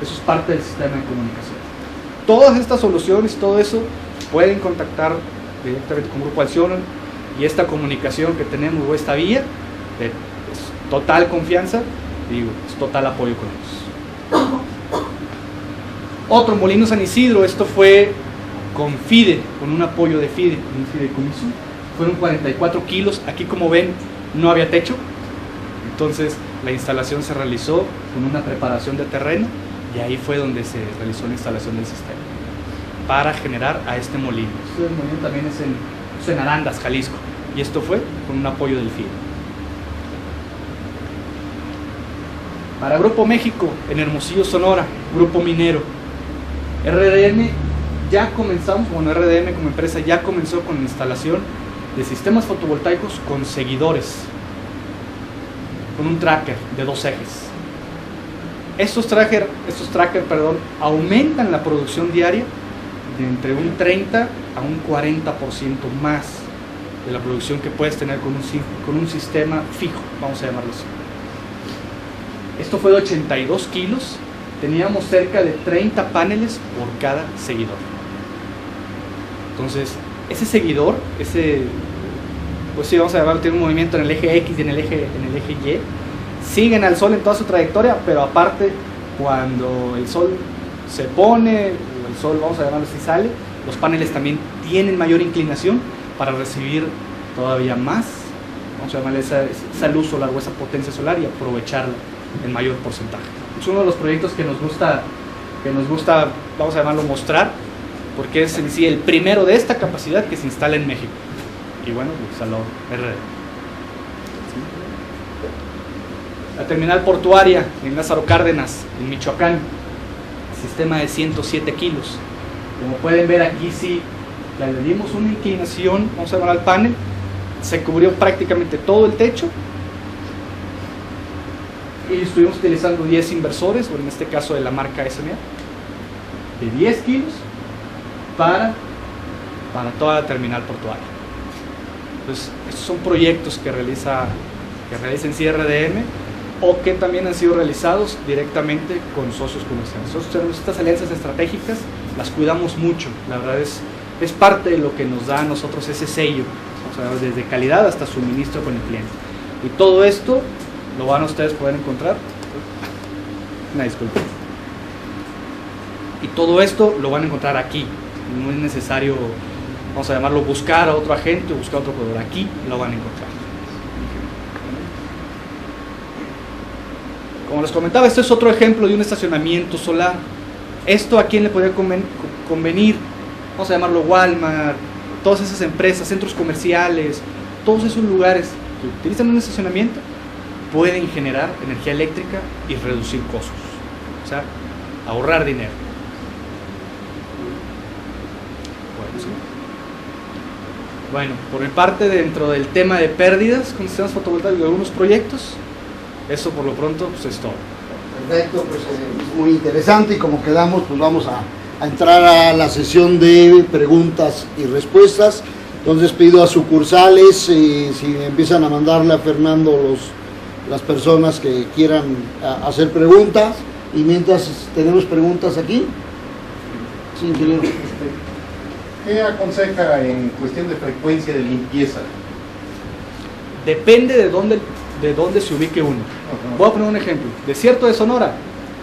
Eso es parte del sistema de comunicación. Todas estas soluciones, todo eso, pueden contactar directamente con Grupo Alción, y esta comunicación que tenemos o esta vía de total confianza, digo, es total apoyo con ellos. Otro, Molino San Isidro, esto fue con FIDE, con un apoyo de FIDE, con un fideicomiso. Fueron 44 kilos. Aquí, como ven, no había techo, entonces la instalación se realizó con una preparación de terreno y ahí fue donde se realizó la instalación del sistema para generar a este molino. Este molino también es en Arandas, Jalisco, y esto fue con un apoyo del FIDE. Para Grupo México, en Hermosillo, Sonora, Grupo Minero, RDM. Ya comenzamos, bueno, RDM como empresa ya comenzó con la instalación de sistemas fotovoltaicos con seguidores, con un tracker de 2 ejes. Estos tracker, aumentan la producción diaria de entre un 30 a un 40% más de la producción que puedes tener con un sistema fijo, vamos a llamarlo así. Esto fue de 82 kilos, teníamos cerca de 30 paneles por cada seguidor. Entonces, ese seguidor, pues sí, vamos a llamarlo, tiene un movimiento en el eje X y en el eje Y, siguen al sol en toda su trayectoria, pero aparte, cuando el sol se pone, o el sol, vamos a llamarlo así, sale, los paneles también tienen mayor inclinación para recibir todavía más, vamos a llamarle esa luz solar o esa potencia solar y aprovecharla en mayor porcentaje. Es uno de los proyectos que nos gusta, vamos a llamarlo, mostrar, porque es en sí el primero de esta capacidad que se instala en México. Y bueno, lo instaló RD. La terminal portuaria en Lázaro Cárdenas, en Michoacán, sistema de 107 kilos. Como pueden ver aquí, sí, le dimos una inclinación, vamos a llamar al panel, se cubrió prácticamente todo el techo, y estuvimos utilizando 10 inversores, o en este caso de la marca SMA, de 10 kilos para toda la terminal portuaria. Entonces, estos son proyectos que realiza en CRDM o que también han sido realizados directamente con socios comerciales. Nosotros tenemos estas alianzas estratégicas, las cuidamos mucho, la verdad es parte de lo que nos da a nosotros ese sello, o sea, desde calidad hasta suministro con el cliente. Y todo esto lo van a ustedes poder encontrar Una disculpa. Y todo esto lo van a encontrar aquí. No es necesario, vamos a llamarlo, buscar a otro agente o buscar a otro proveedor. Aquí lo van a encontrar. Como les comentaba, este es otro ejemplo de un estacionamiento solar. ¿Esto a quién le podría convenir? Vamos a llamarlo Walmart, todas esas empresas, centros comerciales, todos esos lugares que utilizan un estacionamiento pueden generar energía eléctrica y reducir costos. O sea, ahorrar dinero. Bueno, por mi parte, dentro del tema de pérdidas con sistemas fotovoltaicos de algunos proyectos, eso por lo pronto pues es todo. Perfecto, pues es muy interesante y como quedamos, pues vamos a entrar a la sesión de preguntas y respuestas. Entonces pido a sucursales si empiezan a mandarle a Fernando las personas que quieran hacer preguntas, y mientras tenemos preguntas aquí. Sí, ingeniero. ¿Qué aconseja en cuestión de frecuencia de limpieza? Depende de dónde se ubique uno. Voy a poner un ejemplo. Desierto de Sonora,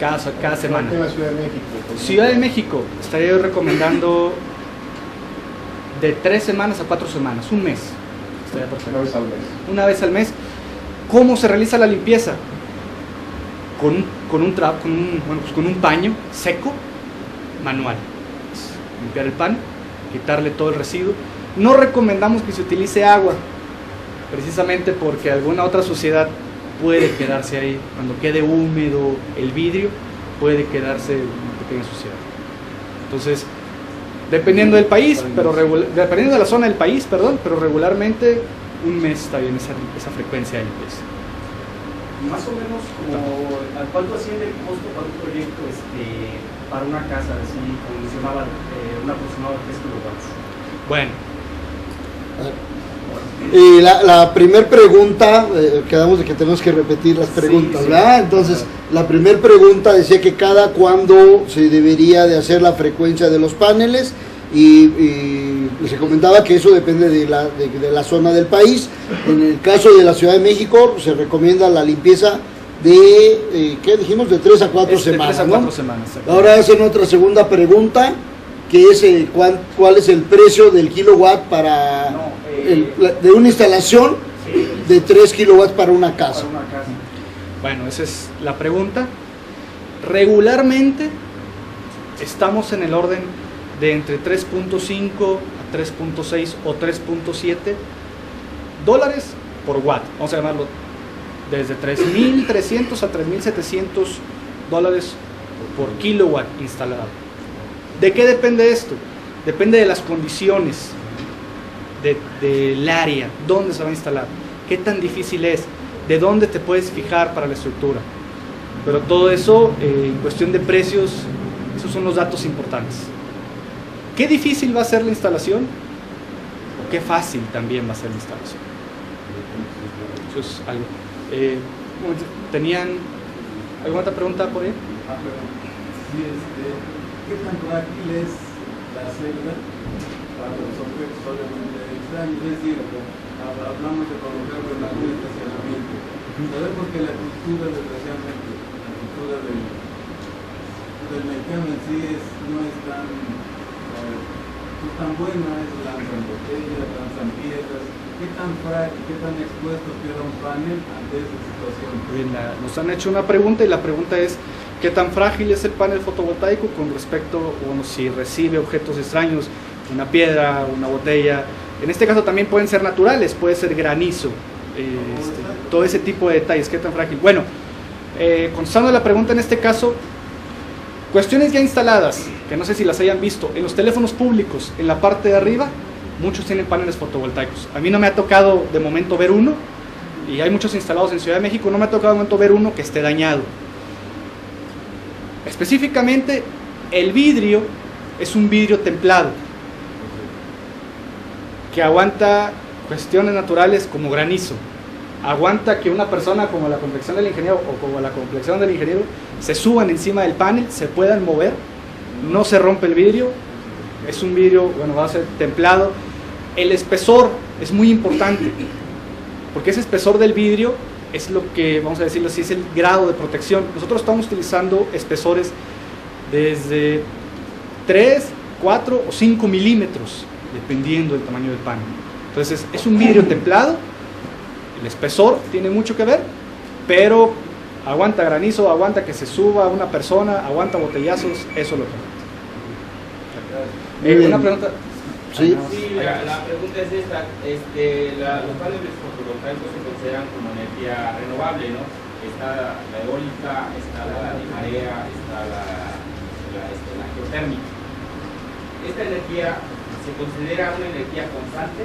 cada semana. En la Ciudad de México. Ciudad de México, estaría yo recomendando de 3 semanas a 4 semanas, un mes. Estaría perfecto. Una vez al mes. Una vez al mes. ¿Cómo se realiza la limpieza? Con un paño seco, manual. Limpiar el pan, quitarle todo el residuo. No recomendamos que se utilice agua, precisamente porque alguna otra suciedad puede quedarse ahí. Cuando quede húmedo el vidrio, puede quedarse una pequeña suciedad. Entonces, dependiendo del país, dependiendo de la zona del país, pero regularmente un mes está bien esa frecuencia de limpieza. Más o menos, como, ¿a cuánto asciende el costo para un proyecto para una casa, así como mencionaba, un aproximado de 3 kilowatts? Bueno. La primera pregunta, quedamos de que tenemos que repetir las preguntas, sí, ¿verdad? Entonces, la primera pregunta decía que cada cuándo se debería de hacer la frecuencia de los paneles, y se comentaba que eso depende de la zona del país. En el caso de la Ciudad de México se recomienda la limpieza de, ¿qué dijimos? De 3 a 4 semanas. 3 a 4 semanas. Ahora hacen otra segunda pregunta, que es cuál es el precio del kilowatt para de una instalación de 3 kilowatts para una casa. Bueno, esa es la pregunta. Regularmente estamos en el orden de entre 3.5 a 3.6 o 3.7 dólares por watt. Vamos a llamarlo desde 3.300 a 3.700 dólares por kilowatt instalado. ¿De qué depende esto? Depende de las condiciones del área, dónde se va a instalar, qué tan difícil es, de dónde te puedes fijar para la estructura. Pero todo eso, en cuestión de precios, esos son los datos importantes. ¿Qué difícil va a ser la instalación? ¿O qué fácil también va a ser la instalación? Eso es algo. ¿Tenían alguna otra pregunta por ahí? Sí, ¿qué tan frágil es la celda para los objetos obviamente extraños? Es decir, hablamos de colocar en algún estacionamiento. Sabemos que la cultura, desgraciadamente, la cultura del mexicano en sí no es tan buena, lanzan botellas, lanzan piedras. ¿Qué tan frágil, qué tan expuestos queda un panel ante esa situación? Bien, nos han hecho una pregunta, y la pregunta es: ¿qué tan frágil es el panel fotovoltaico con respecto, si recibe objetos extraños, una piedra, una botella? En este caso también pueden ser naturales, puede ser granizo, todo ese tipo de detalles. ¿Qué tan frágil? Bueno, contestando la pregunta en este caso, cuestiones ya instaladas, que no sé si las hayan visto, en los teléfonos públicos, en la parte de arriba, muchos tienen paneles fotovoltaicos. A mí no me ha tocado de momento ver uno, y hay muchos instalados en Ciudad de México, no me ha tocado de momento ver uno que esté dañado. Específicamente, el vidrio es un vidrio templado que aguanta cuestiones naturales como granizo. Aguanta que una persona como la complexión del ingeniero o como la complexión del ingeniero se suban encima del panel, se puedan mover, no se rompe el vidrio. Es un vidrio, bueno, va a ser templado. El espesor es muy importante, porque ese espesor del vidrio es lo que, vamos a decirlo así, es el grado de protección. Nosotros estamos utilizando espesores desde 3, 4 o 5 milímetros, dependiendo del tamaño del panel. Entonces es un vidrio templado, el espesor tiene mucho que ver, pero aguanta granizo, aguanta que se suba una persona, aguanta botellazos, eso lo que. Una pregunta. Sí. Sí, la pregunta es esta, los paneles fotovoltaicos se consideran como energía renovable, ¿no? Está la eólica, está la de marea, está la geotérmica. ¿Esta energía se considera una energía constante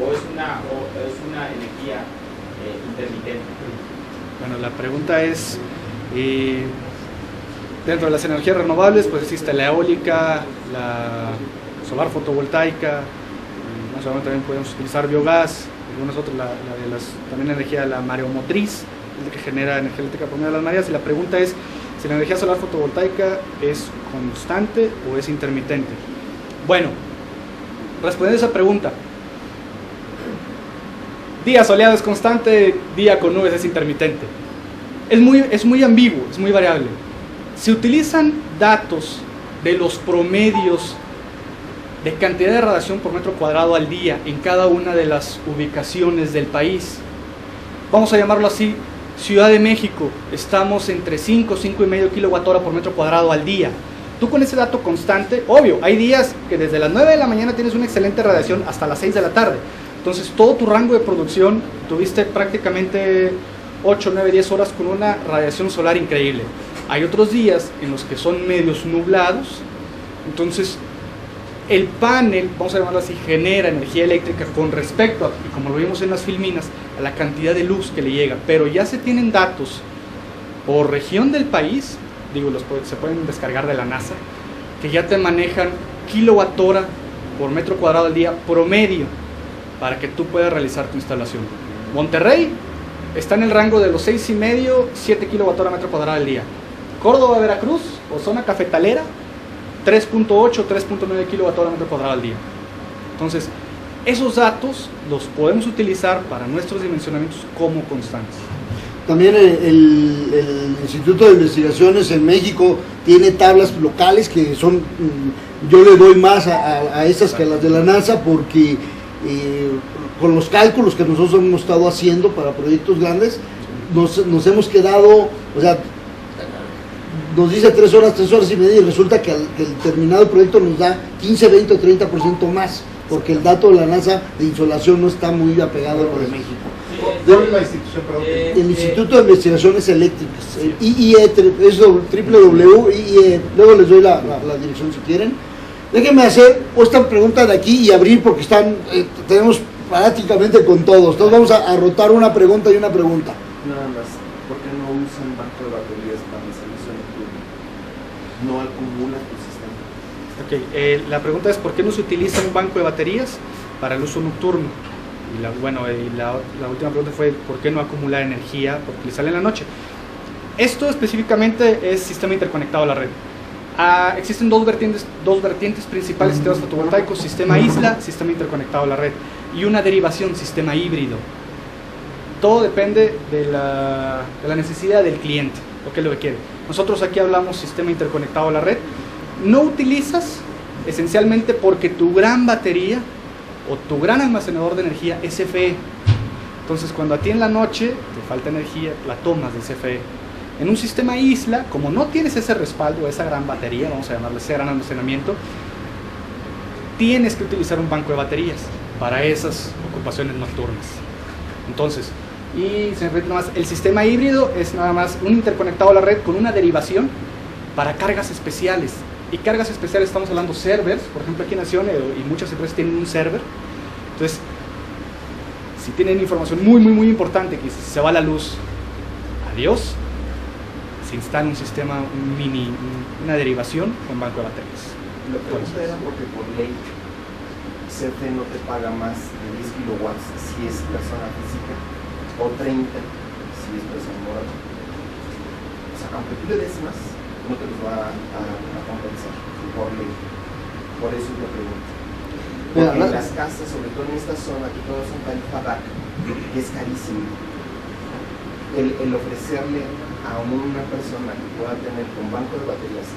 o es una energía intermitente? Bueno, la pregunta es, dentro de las energías renovables, pues existe la eólica, la solar fotovoltaica, más o menos también podemos utilizar biogás, algunas otras, también energía de la mareomotriz, es la que genera energía eléctrica por medio de las mareas, y la pregunta es si la energía solar fotovoltaica es constante o es intermitente. Bueno, respondiendo a esa pregunta, día soleado es constante, día con nubes es intermitente. Es muy ambiguo, es muy variable. Se utilizan datos de los promedios de cantidad de radiación por metro cuadrado al día en cada una de las ubicaciones del país. Vamos a llamarlo así, Ciudad de México, estamos entre 5, 5,5 kWh por metro cuadrado al día. Tú con ese dato constante, obvio, hay días que desde las 9 de la mañana tienes una excelente radiación hasta las 6 de la tarde. Entonces todo tu rango de producción, tuviste prácticamente 8, 9, 10 horas con una radiación solar increíble. Hay otros días en los que son medios nublados, entonces el panel, vamos a llamarlo así, genera energía eléctrica con respecto a, y como lo vimos en las filminas, a la cantidad de luz que le llega. Pero ya se tienen datos por región del país, digo, se pueden descargar de la NASA, que ya te manejan kilowatt-hora por metro cuadrado al día promedio para que tú puedas realizar tu instalación. Monterrey está en el rango de los 6,5, 7 kWh metro cuadrado al día. Córdoba, Veracruz o zona cafetalera, 3.8, 3.9 kWh metro cuadrado al día. Entonces, esos datos los podemos utilizar para nuestros dimensionamientos como constantes. También el Instituto de Investigaciones en México tiene tablas locales que son, yo le doy más a estas que a las de la NASA porque con los cálculos que nosotros hemos estado haciendo para proyectos grandes, nos hemos quedado, o sea, nos dice 3 horas y media y resulta que el terminado proyecto nos da 15, 20 o 30% más, porque el dato de la NASA de insolación no está muy apegado a lo de México. ¿Cuál es la institución? Perdón. El Instituto de Investigaciones Eléctricas, IEE, es www.IEE, luego les doy la dirección si quieren. Déjenme hacer esta pregunta de aquí y abrir porque tenemos prácticamente con todos. Entonces vamos a rotar una pregunta y una pregunta. Nada más, ¿por qué no usan banco de baterías para el servicio nocturno? ¿No acumula tu sistema? Okay, la pregunta es ¿por qué no se utiliza un banco de baterías para el uso nocturno? Y la última pregunta fue ¿por qué no acumular energía por utilizarla en la noche? Esto específicamente es sistema interconectado a la red. Existen dos vertientes principales de sistemas fotovoltaicos: sistema isla, sistema interconectado a la red, y una derivación, sistema híbrido. Todo depende de la necesidad del cliente, lo que es lo que quiere. Nosotros aquí hablamos sistema interconectado a la red. No utilizas esencialmente porque tu gran batería o tu gran almacenador de energía es CFE. Entonces cuando a ti en la noche te falta energía, la tomas del CFE. En un sistema isla, como no tienes ese respaldo, esa gran batería, vamos a llamarle ese gran almacenamiento, tienes que utilizar un banco de baterías para esas ocupaciones nocturnas. Entonces, y se repite más, el sistema híbrido es nada más un interconectado a la red con una derivación para cargas especiales. Y cargas especiales estamos hablando servers, por ejemplo aquí en Nación y muchas empresas tienen un server. Entonces, si tienen información muy importante, que si se va la luz, adiós, se instala un sistema, una derivación con banco de baterías. La pregunta era porque por ley CFE no te paga más de 10 kilowatts si es persona física o 30 si es persona moral. O sea, aunque tú le des más, no te los va a compensar por ley. Por eso es la pregunta. Porque en las casas, sobre todo en esta zona, que todas son tarifa DAC, que es carísimo. el ofrecerle a una persona que pueda tener con banco de baterías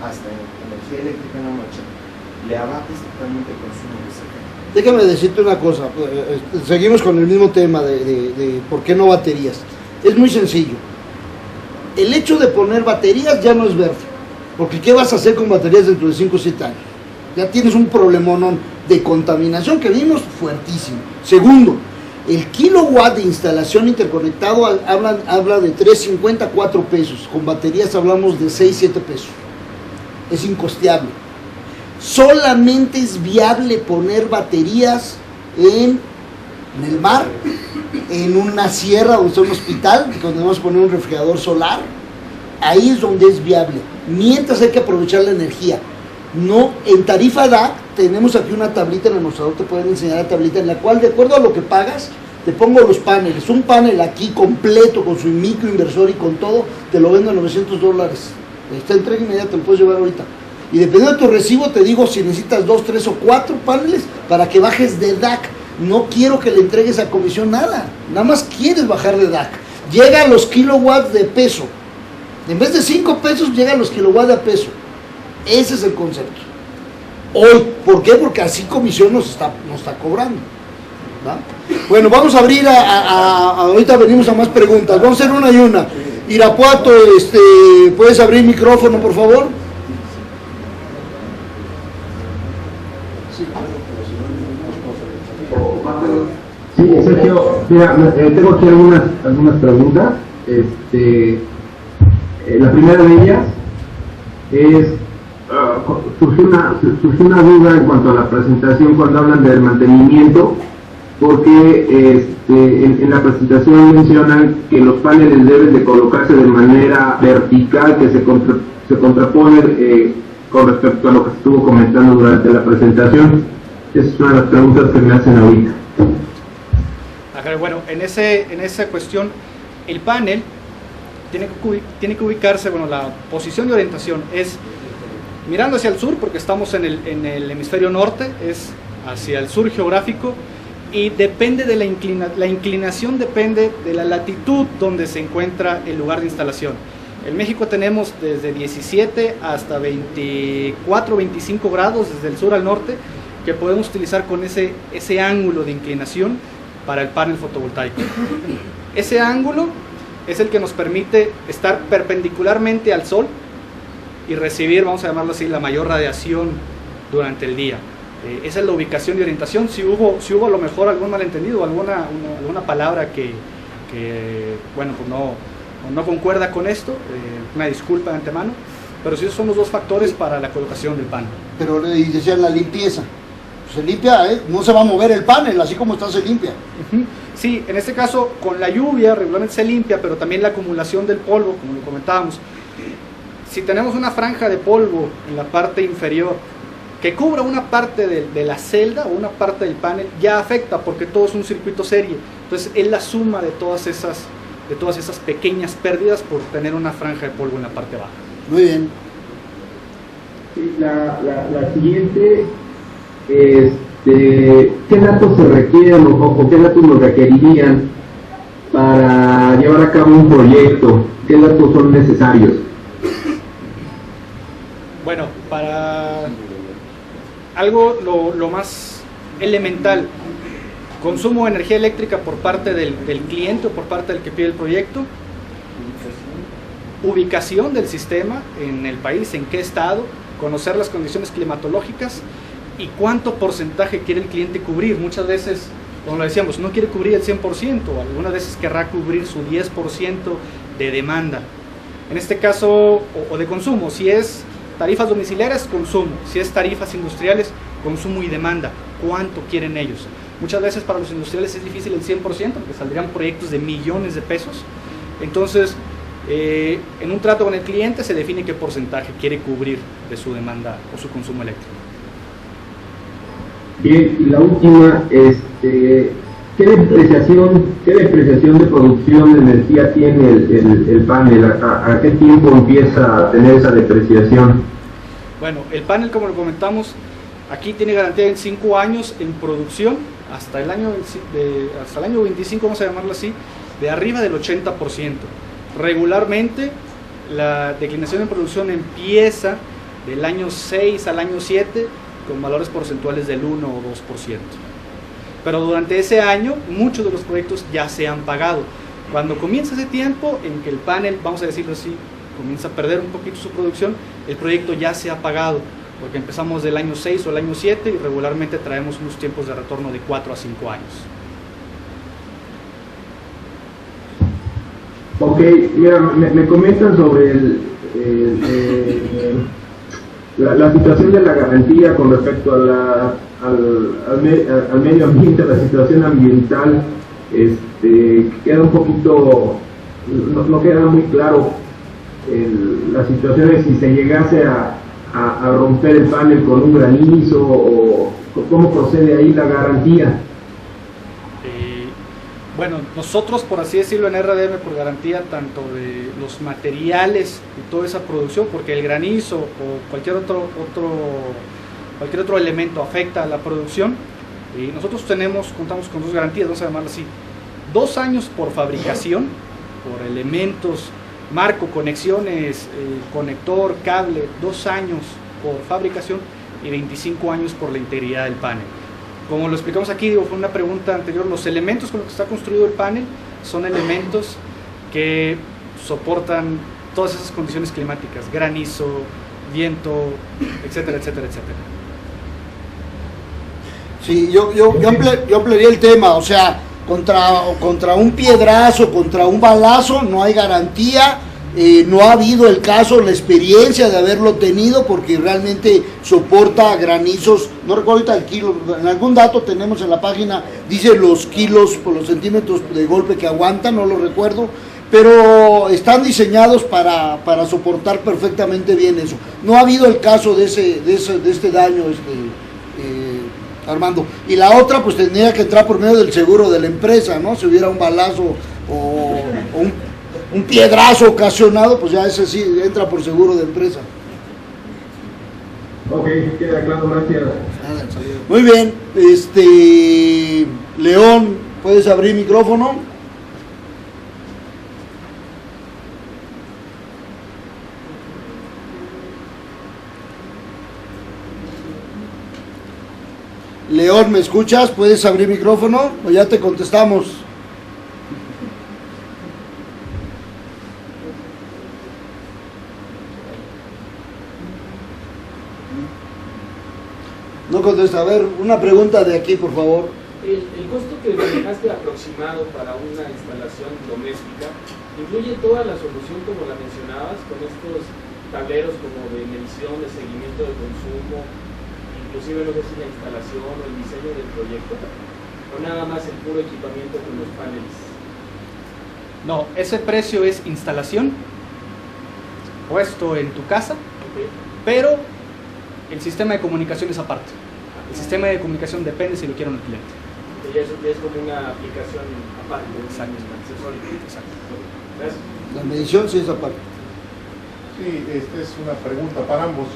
hasta energía eléctrica en la noche, le abates totalmente el consumo de ese carro. Déjame decirte una cosa, seguimos con el mismo tema de por qué no baterías. Es muy sencillo. El hecho de poner baterías ya no es verde, porque ¿qué vas a hacer con baterías dentro de 5 o 7 años? Ya tienes un problemón de contaminación que vimos fuertísimo. Segundo, el kilowatt de instalación interconectado habla de 3.50, 4 pesos. Con baterías hablamos de 6, 7 pesos. Es incosteable. Solamente es viable poner baterías en el mar, en una sierra donde está un hospital, donde vamos a poner un refrigerador solar. Ahí es donde es viable. Mientras hay que aprovechar la energía. No, en tarifa DAC tenemos aquí una tablita en el mostrador, te pueden enseñar la tablita en la cual, de acuerdo a lo que pagas, te pongo los paneles. Un panel aquí completo con su microinversor y con todo, te lo vendo a $900. Esta entrega inmediata, te lo puedes llevar ahorita. Y dependiendo de tu recibo, te digo si necesitas 2, 3 o 4 paneles para que bajes de DAC. No quiero que le entregues a comisión nada más quieres bajar de DAC. Llega a los kilowatts de peso. En vez de 5 pesos, llega a los kilowatts de peso. Ese es el concepto. Hoy, ¿por qué? Porque así comisión nos está cobrando. ¿Va? Bueno, vamos a abrir ahorita venimos a más preguntas. Vamos a hacer una y una. Irapuato, ¿puedes abrir el micrófono, por favor? Sí, Sergio, mira, tengo aquí algunas preguntas. La primera de ellas es, surgió una duda en cuanto a la presentación cuando hablan del mantenimiento, porque en la presentación mencionan que los paneles deben de colocarse de manera vertical, que se contrapone con respecto a lo que se estuvo comentando durante la presentación. Esa es una de las preguntas que me hacen ahorita. Bueno, en esa cuestión, el panel tiene que ubicarse, bueno, la posición de orientación es mirando hacia el sur, porque estamos en el hemisferio norte, es hacia el sur geográfico, y depende de la inclinación depende de la latitud donde se encuentra el lugar de instalación. En México tenemos desde 17 hasta 24, 25 grados desde el sur al norte, que podemos utilizar con ese ángulo de inclinación para el panel fotovoltaico. Ese ángulo es el que nos permite estar perpendicularmente al sol y recibir, vamos a llamarlo así, la mayor radiación durante el día. Esa es la ubicación y orientación. Si hubo a lo mejor algún malentendido, alguna palabra que bueno, pues no concuerda con esto, una disculpa de antemano, pero sí son los dos factores para la colocación del panel. Pero y decían la limpieza. Se limpia, no se va a mover el panel, así como está se limpia. Sí, en este caso con la lluvia regularmente se limpia, pero también la acumulación del polvo, como lo comentábamos. Si tenemos una franja de polvo en la parte inferior que cubra una parte de la celda o una parte del panel, ya afecta, porque todo es un circuito serie. Entonces es la suma de todas esas pequeñas pérdidas por tener una franja de polvo en la parte baja. Muy bien. Sí, la siguiente, ¿qué datos se requieren o qué datos nos requerirían para llevar a cabo un proyecto? ¿Qué datos son necesarios? Bueno, para algo lo más elemental, consumo de energía eléctrica por parte del cliente o por parte del que pide el proyecto, ubicación del sistema en el país, en qué estado, conocer las condiciones climatológicas y cuánto porcentaje quiere el cliente cubrir. Muchas veces, como lo decíamos, no quiere cubrir el 100%, algunas veces querrá cubrir su 10% de demanda. En este caso, o de consumo, si es tarifas domiciliarias, consumo, si es tarifas industriales, consumo y demanda, cuánto quieren ellos. Muchas veces para los industriales es difícil el 100%, porque saldrían proyectos de millones de pesos. Entonces, en un trato con el cliente se define qué porcentaje quiere cubrir de su demanda o su consumo eléctrico. Bien, y la última, ¿qué depreciación de producción de energía tiene el panel? ¿A qué tiempo empieza a tener esa depreciación? Bueno, el panel, como lo comentamos, aquí tiene garantía en 5 años en producción, hasta el año 25, vamos a llamarlo así, de arriba del 80%. Regularmente la declinación en producción empieza del año 6 al año 7 con valores porcentuales del 1 o 2%. Pero durante ese año muchos de los proyectos ya se han pagado. Cuando comienza ese tiempo en que el panel, vamos a decirlo así, comienza a perder un poquito su producción, el proyecto ya se ha pagado, porque empezamos del año 6 o el año 7 y regularmente traemos unos tiempos de retorno de 4 a 5 años. Ok, mira, me comentan sobre la situación de la garantía con respecto a al medio ambiente, a la situación ambiental. Queda un poquito, no queda muy claro la situación de si se llegase a romper el panel con un granizo o cómo procede ahí la garantía. Bueno, nosotros, por así decirlo, en RDM, por garantía tanto de los materiales y toda esa producción, porque el granizo o cualquier otro elemento afecta a la producción, y nosotros contamos con dos garantías, vamos a llamarlo así: 2 años por fabricación, por elementos, marco, conexiones, conector, cable, 2 años por fabricación y 25 años por la integridad del panel. Como lo explicamos aquí, fue una pregunta anterior, los elementos con los que está construido el panel son elementos que soportan todas esas condiciones climáticas: granizo, viento, etcétera, etcétera, etcétera. Sí, yo ampliaría el tema, o sea, contra un piedrazo, contra un balazo, no hay garantía. No ha habido el caso, la experiencia de haberlo tenido, porque realmente soporta granizos, no recuerdo ahorita el kilo, en algún dato tenemos en la página, dice los kilos por los centímetros de golpe que aguanta, no lo recuerdo, pero están diseñados para soportar perfectamente bien eso. No ha habido el caso de este daño, Armando. Y la otra, pues tendría que entrar por medio del seguro de la empresa, ¿no? Si hubiera un balazo o un piedrazo ocasionado, pues ya ese sí entra por seguro de empresa. Ok, queda claro, gracias. Muy bien, León, ¿puedes abrir micrófono? León, ¿me escuchas? ¿Puedes abrir micrófono? O ya te contestamos. No contesta. A ver, una pregunta de aquí, por favor. El costo que manejaste aproximado para una instalación doméstica incluye toda la solución como la mencionabas, con estos tableros como de medición, de seguimiento de consumo, inclusive no sé si la instalación o el diseño del proyecto, o nada más el puro equipamiento con los paneles. No, ese precio es instalación puesto en tu casa, Okay. pero el sistema de comunicación es aparte. El sistema de comunicación depende si lo quiere un cliente. Que ya es como una aplicación aparte. Exacto. Exacto. Gracias. La medición sí es aparte. Sí, esta es una pregunta para ambos.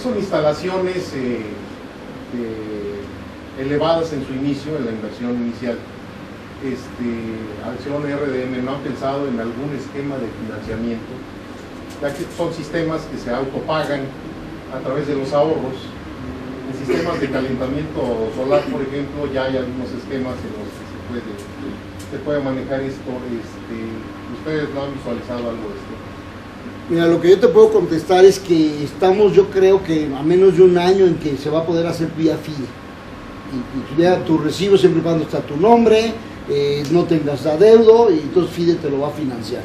Son instalaciones elevadas en su inicio, en la inversión inicial. Acción RDM no han pensado en algún esquema de financiamiento, ya que son sistemas que se autopagan a través de los ahorros. En sistemas de calentamiento solar, por ejemplo, ya hay algunos esquemas en los que se puede manejar esto. ¿Ustedes no han visualizado algo de esto? Mira, lo que yo te puedo contestar es que estamos, yo creo que a menos de un año en que se va a poder hacer vía FIDE. Y vea tu recibo siempre y cuando está tu nombre, no tengas adeudo, y entonces FIDE te lo va a financiar.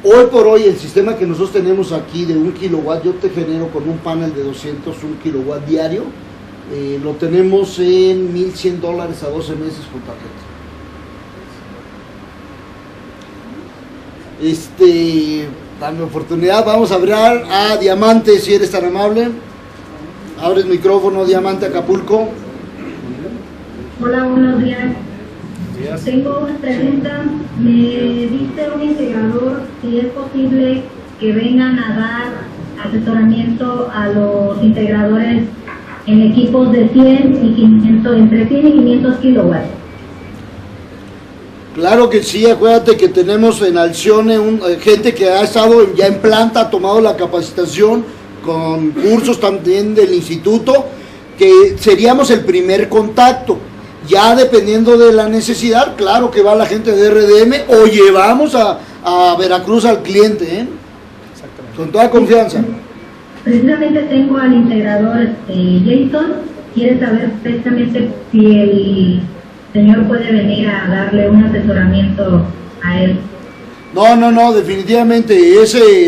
Hoy por hoy el sistema que nosotros tenemos aquí de 1 kilowatt, yo te genero con un panel de 201 kilowatt diario, lo tenemos en $1,100 a 12 meses con tarjeta. Dame oportunidad, vamos a hablar a Diamante, si eres tan amable. Abres micrófono, Diamante, Acapulco. Hola, buenos días. Días. Tengo una pregunta. Me dice un integrador si es posible que vengan a dar asesoramiento a los integradores en equipos de 100 y 500, entre 100 y 500 kilowatts. Claro que sí, acuérdate que tenemos en Alcione gente que ha estado ya en planta, ha tomado la capacitación con cursos también del instituto, que seríamos el primer contacto. Ya dependiendo de la necesidad, claro que va la gente de RDM o llevamos a Veracruz al cliente, ¿eh? Con toda confianza. Precisamente tengo al integrador Jason, quiere saber precisamente si el señor puede venir a darle un asesoramiento a él. No, definitivamente,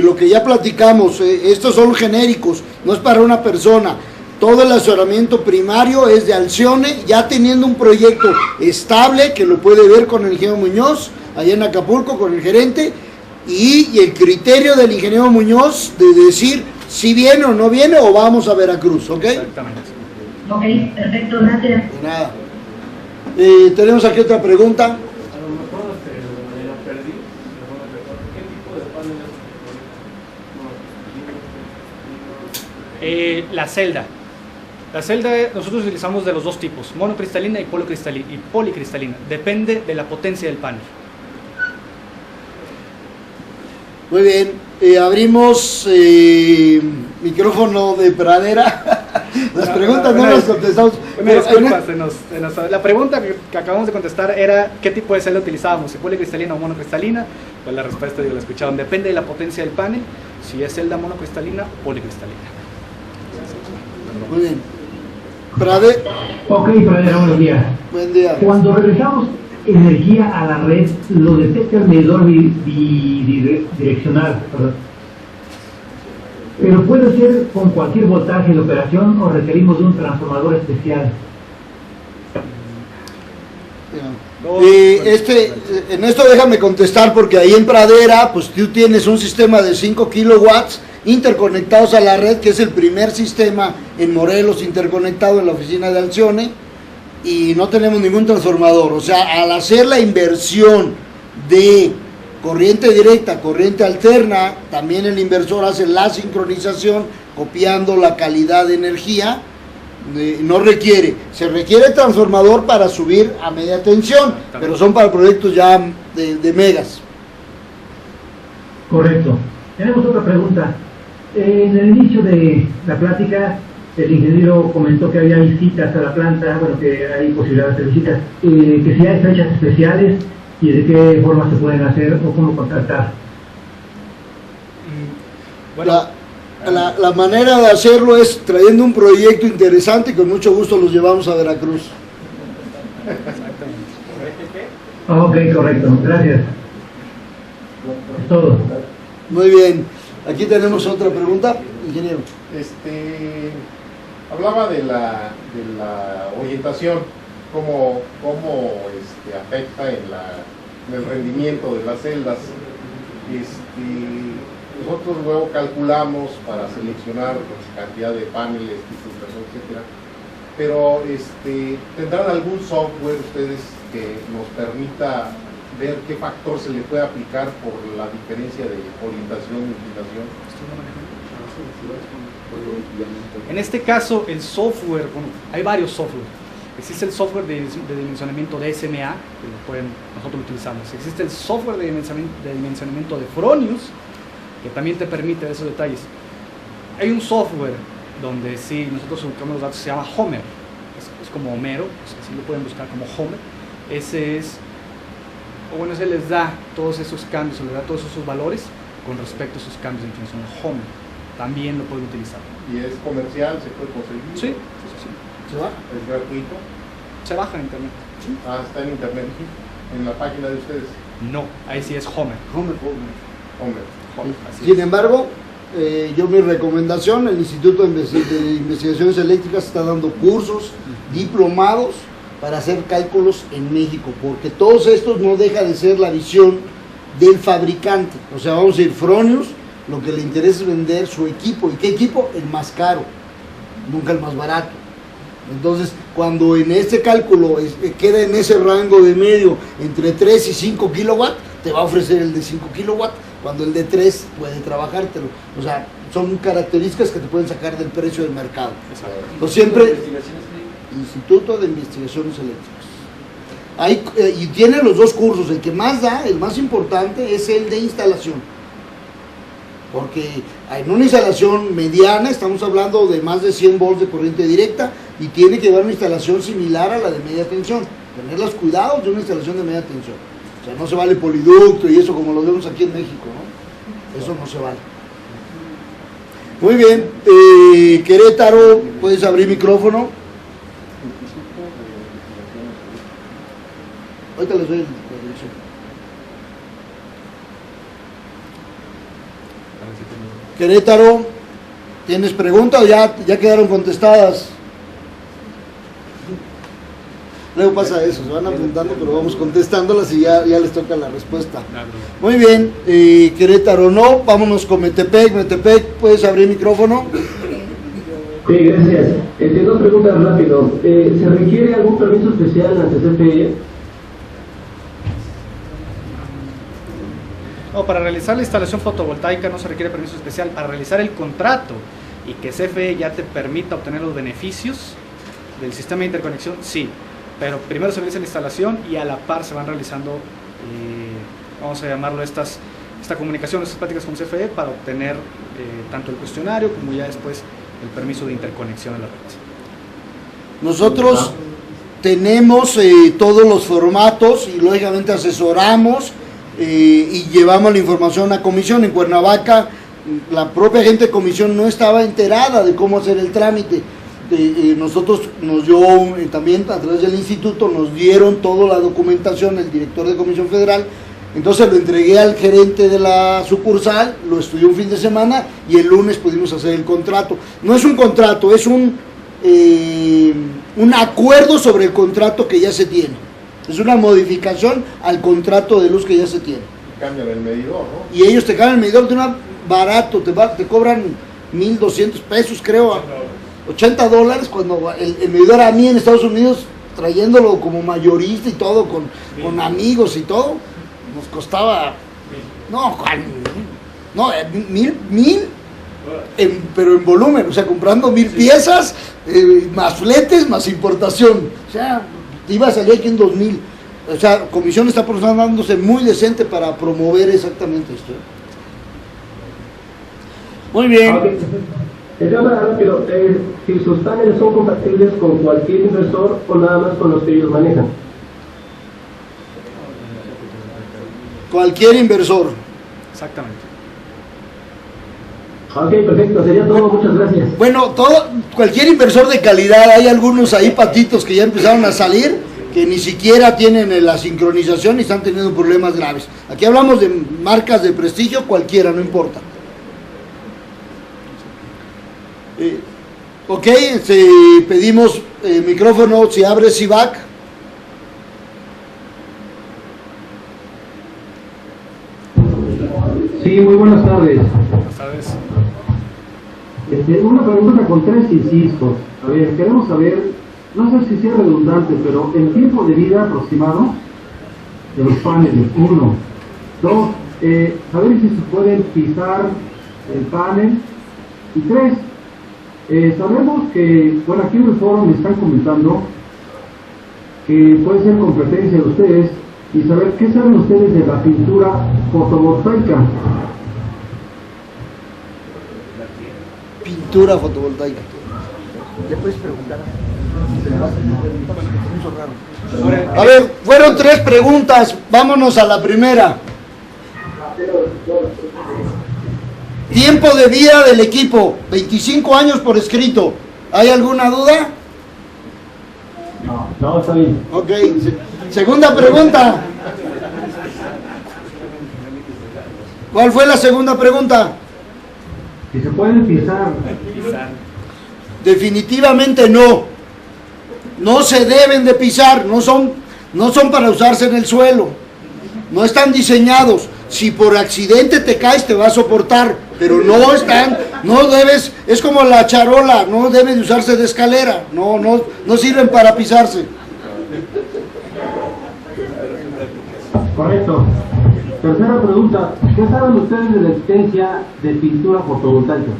lo que ya platicamos, estos son genéricos, no es para una persona. Todo el asesoramiento primario es de Alcione, ya teniendo un proyecto estable que lo puede ver con el ingeniero Muñoz, allá en Acapulco, con el gerente, y el criterio del ingeniero Muñoz de decir si viene o no viene o vamos a Veracruz, ¿ok? Exactamente. Ok, perfecto, gracias. De nada. Tenemos aquí otra pregunta. A lo mejor me la perdí. ¿Qué tipo de paneles? La celda. La celda nosotros utilizamos de los dos tipos, monocristalina y policristalina. Depende de la potencia del panel. Muy bien, abrimos micrófono de pradera. Las preguntas no las contestamos. La pregunta que acabamos de contestar era ¿qué tipo de celda utilizábamos? ¿Si policristalina o monocristalina? Pues la respuesta la escucharon, depende de la potencia del panel, si es celda monocristalina o policristalina. Muy bien. Pradera. Ok, Pradera, buenos días. Buen día. Cuando regresamos energía a la red, lo detecta el medidor bidireccional, pero puede ser con cualquier voltaje de operación o requerimos de un transformador especial. En esto déjame contestar, porque ahí en Pradera pues tú tienes un sistema de 5 kilowatts interconectados a la red, que es el primer sistema en Morelos interconectado en la oficina de Alcione, y no tenemos ningún transformador. O sea, al hacer la inversión de corriente directa, corriente alterna, también el inversor hace la sincronización copiando la calidad de energía. Se requiere transformador para subir a media tensión, pero son para proyectos ya de megas. Correcto. Tenemos otra pregunta. En el inicio de la plática, el ingeniero comentó que había visitas a la planta, bueno, que hay posibilidades de visitas, que si hay fechas especiales y de qué forma se pueden hacer o cómo contactar. Bueno, la manera de hacerlo es trayendo un proyecto interesante y con mucho gusto los llevamos a Veracruz. Ok, correcto, gracias. Es todo. Muy bien, aquí tenemos otra pregunta, ingeniero. Hablaba de la orientación, cómo afecta en el rendimiento de las celdas. Nosotros luego calculamos para seleccionar cantidad de paneles, tipo de inversor, etcétera. Pero ¿tendrán algún software ustedes que nos permita ver qué factor se le puede aplicar por la diferencia de orientación e inclinación? En este caso, el software, bueno, hay varios software. Existe el software de dimensionamiento de SMA, que nosotros lo utilizamos. Existe el software de dimensionamiento de Fronius, que también te permite esos detalles. Hay un software donde sí, nosotros buscamos los datos, se llama Homer. Es como Homero, así lo pueden buscar como Homer. Ese les da todos esos cambios, o le da todos esos valores con respecto a esos cambios de inclinación. Homer también lo pueden utilizar. ¿Y es comercial? ¿Se puede conseguir? Sí. ¿Se va? ¿Es gratuito? Se baja en internet. Ah, está en internet. ¿En la página de ustedes? No, ahí sí es Homer. Homer. Sin embargo, mi recomendación, el Instituto de Investigaciones Eléctricas está dando cursos, diplomados para hacer cálculos en México, porque todos estos no deja de ser la visión del fabricante. O sea, vamos a ir Fronius, lo que le interesa es vender su equipo. ¿Y qué equipo? El más caro, nunca el más barato. Entonces, cuando en este cálculo queda en ese rango de medio entre 3 y 5 kilowatts, te va a ofrecer el de 5 kilowatts, cuando el de 3 puede trabajártelo. O sea, son características que te pueden sacar del precio del mercado. Entonces, siempre Instituto de Investigaciones Eléctricas. Y tiene los dos cursos. El que más da, el más importante, es el de instalación. Porque en una instalación mediana estamos hablando de más de 100 volts de corriente directa y tiene que llevar una instalación similar a la de media tensión. Tener los cuidados de una instalación de media tensión. O sea, no se vale poliducto y eso como lo vemos aquí en México, ¿no? Eso no se vale. Muy bien, Querétaro, puedes abrir micrófono. Ahorita les doy la dirección. Querétaro, ¿tienes preguntas o ya quedaron contestadas? Luego pasa eso, se van apuntando, pero vamos contestándolas y ya les toca la respuesta. Muy bien, Querétaro no, vámonos con Metepec. Metepec, ¿puedes abrir micrófono? Sí, gracias. Dos preguntas rápido. ¿Se requiere algún permiso especial ante CFE? No, para realizar la instalación fotovoltaica no se requiere permiso especial. Para realizar el contrato y que CFE ya te permita obtener los beneficios del sistema de interconexión, sí. Pero primero se realiza la instalación y a la par se van realizando, vamos a llamarlo, esta comunicación, estas pláticas con CFE para obtener tanto el cuestionario como ya después el permiso de interconexión a la red. Nosotros tenemos todos los formatos y lógicamente asesoramos y llevamos la información a comisión. En Cuernavaca la propia gente de comisión no estaba enterada de cómo hacer el trámite. Nosotros también a través del instituto nos dieron toda la documentación, el director de Comisión Federal, entonces lo entregué al gerente de la sucursal, lo estudió un fin de semana y el lunes pudimos hacer el contrato. No es un contrato, es un acuerdo sobre el contrato que ya se tiene, es una modificación al contrato de luz que ya se tiene. Cambian el medidor, ¿no? Y ellos te cambian el medidor de una barato, te cobran 1,200 pesos creo, $80 cuando el medidor a mí en Estados Unidos, trayéndolo como mayorista y todo, con amigos y todo, nos costaba, $1,000, pero en volumen, o sea, comprando 1,000 piezas, más fletes, más importación, o sea, iba a salir aquí en 2,000, o sea, comisión está portándose muy decente para promover exactamente esto. Muy bien. Okay. Rápido, si sus paneles son compatibles con cualquier inversor o nada más con los que ellos manejan. Cualquier inversor. Exactamente. Ok, perfecto, sería todo, muchas gracias. Bueno, cualquier inversor de calidad, hay algunos ahí patitos que ya empezaron a salir, que ni siquiera tienen la sincronización y están teniendo problemas graves. Aquí hablamos de marcas de prestigio, cualquiera, no importa. Ok, pedimos micrófono, si abre CIVAC. Sí, muy buenas tardes. Buenas tardes. Una pregunta con 3 incisos. A ver, queremos saber, no sé si sea redundante, pero el tiempo de vida aproximado de los paneles, 1. 2, saber si se pueden pisar el panel. Y 3, sabemos que, bueno, aquí en el foro me están comentando que puede ser competencia de ustedes y saber qué saben ustedes de la pintura fotovoltaica. Pintura fotovoltaica. ¿Le puedes preguntar? A ver, fueron 3 preguntas, vámonos a la primera. Tiempo de vida del equipo, 25 años por escrito. ¿Hay alguna duda? No, está bien. Ok, segunda pregunta. ¿Cuál fue la segunda pregunta? Si se pueden pisar. Definitivamente no. No se deben de pisar, no son para usarse en el suelo. No están diseñados. Si por accidente te caes te va a soportar, pero no debes, es como la charola, no debe de usarse de escalera, no sirven para pisarse. Correcto. Tercera pregunta, ¿qué saben ustedes de la existencia de pintura fotovoltaica?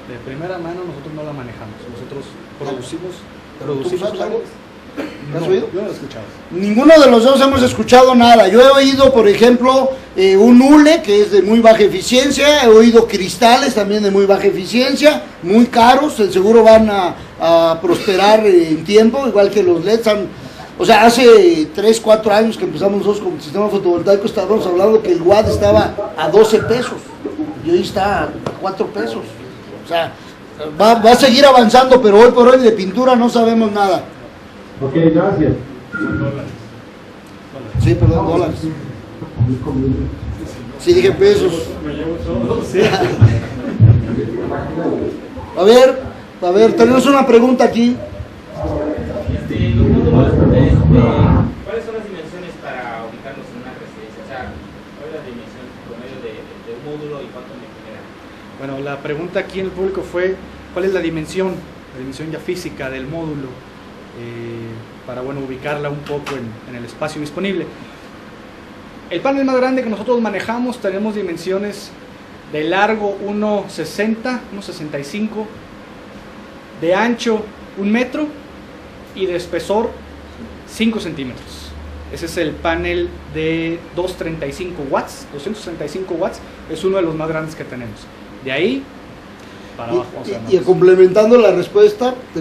De primera mano nosotros no la manejamos, nosotros producimos paneles. ¿Has oído? Yo no lo he escuchado. Ninguno de los dos hemos escuchado nada. Yo he oído, por ejemplo, un hule que es de muy baja eficiencia, he oído cristales también de muy baja eficiencia, muy caros, seguro van a prosperar en tiempo, igual que los LEDs. O sea, hace 3, 4 años que empezamos nosotros con el sistema fotovoltaico, estábamos hablando que el watt estaba a 12 pesos y hoy está a 4 pesos. O sea, va a seguir avanzando, pero hoy por hoy de pintura no sabemos nada. Ok, gracias. Sí, perdón, dólares. Sí, dije pesos. A ver, tenemos una pregunta aquí. Los módulos, ¿cuáles son las dimensiones para ubicarlos en una residencia? O sea, ¿cuál es la dimensión promedio de un módulo y cuánto me genera? Bueno, la pregunta aquí en el público fue, ¿cuál es la dimensión ya física del módulo? Para ubicarla un poco en el espacio disponible. El panel más grande que nosotros manejamos, tenemos dimensiones de largo 1,60, 1,65, de ancho 1 metro y de espesor 5 centímetros. Ese es el panel de 235 watts, 265 watts, es uno de los más grandes que tenemos. De ahí para abajo. Y complementando la respuesta, te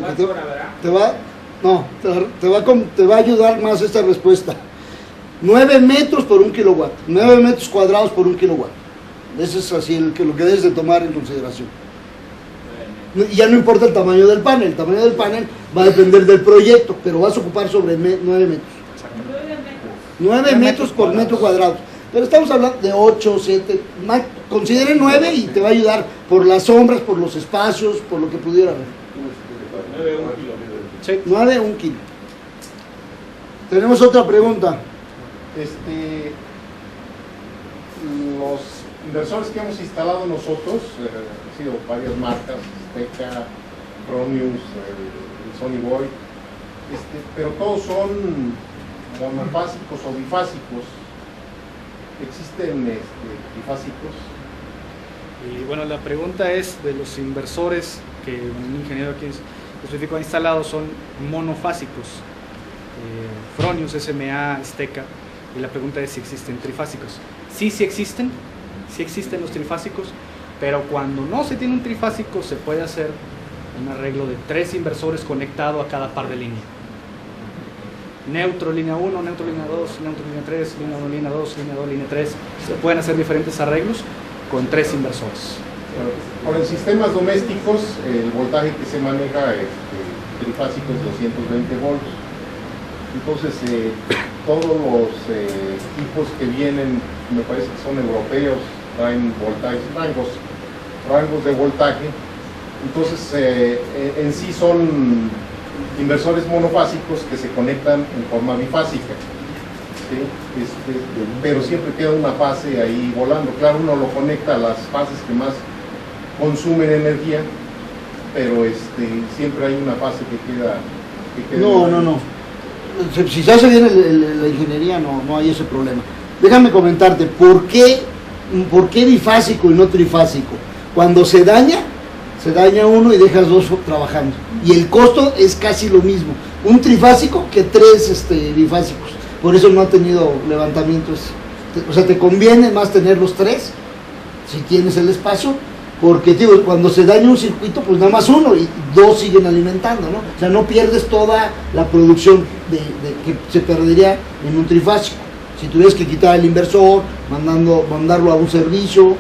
va a ayudar más esta respuesta. 9 metros por 1 kilowatt, 9 metros cuadrados por 1 kilowatt. Ese es así lo que debes de tomar en consideración. Y ya no importa el tamaño del panel va a depender del proyecto, pero vas a ocupar sobre 9 metros. 9 metros por metro cuadrado. Pero estamos hablando de 8, 7, considere 9 y te va a ayudar por las sombras, por los espacios, por lo que pudiera haber. 9, 1 kilo. Tenemos otra pregunta. Los inversores que hemos instalado nosotros, han sido varias marcas, Azteca, Fronius, el Sony Boy, pero todos son monofásicos o bifásicos. ¿Existen bifásicos? Y bueno, la pregunta es de los inversores que un ingeniero aquí específico ha instalado, son monofásicos, Fronius, SMA, Azteca, y la pregunta es si existen trifásicos. Sí existen los trifásicos, pero cuando no se tiene un trifásico se puede hacer un arreglo de 3 inversores conectados a cada par de línea. Neutro, línea 1, neutro, línea 2, neutro, línea 3, línea 1, línea 2, línea 2, línea 3. Se pueden hacer diferentes arreglos con 3 inversores. Ahora, en sistemas domésticos, el voltaje que se maneja trifásico es 220 volts. Entonces, todos los equipos que vienen, me parece que son europeos, traen voltajes, rangos de voltaje. Entonces, en sí son inversores monofásicos que se conectan en forma bifásica. ¿Sí? Pero siempre queda una fase ahí volando. Claro, uno lo conecta a las fases que más consumen energía, pero siempre hay una fase que queda No. Si se hace bien la ingeniería, no hay ese problema. Déjame comentarte, ¿por qué bifásico y no trifásico? Cuando se daña uno y dejas 2 trabajando. Y el costo es casi lo mismo. Un trifásico que 3 bifásicos. Por eso no ha tenido levantamientos. O sea, te conviene más tener los 3, si tienes el espacio, porque cuando se daña un circuito, pues nada más uno y 2 siguen alimentando, ¿no? O sea, no pierdes toda la producción que se perdería en un trifásico. Si tuvieras que quitar el inversor, mandarlo a un servicio, o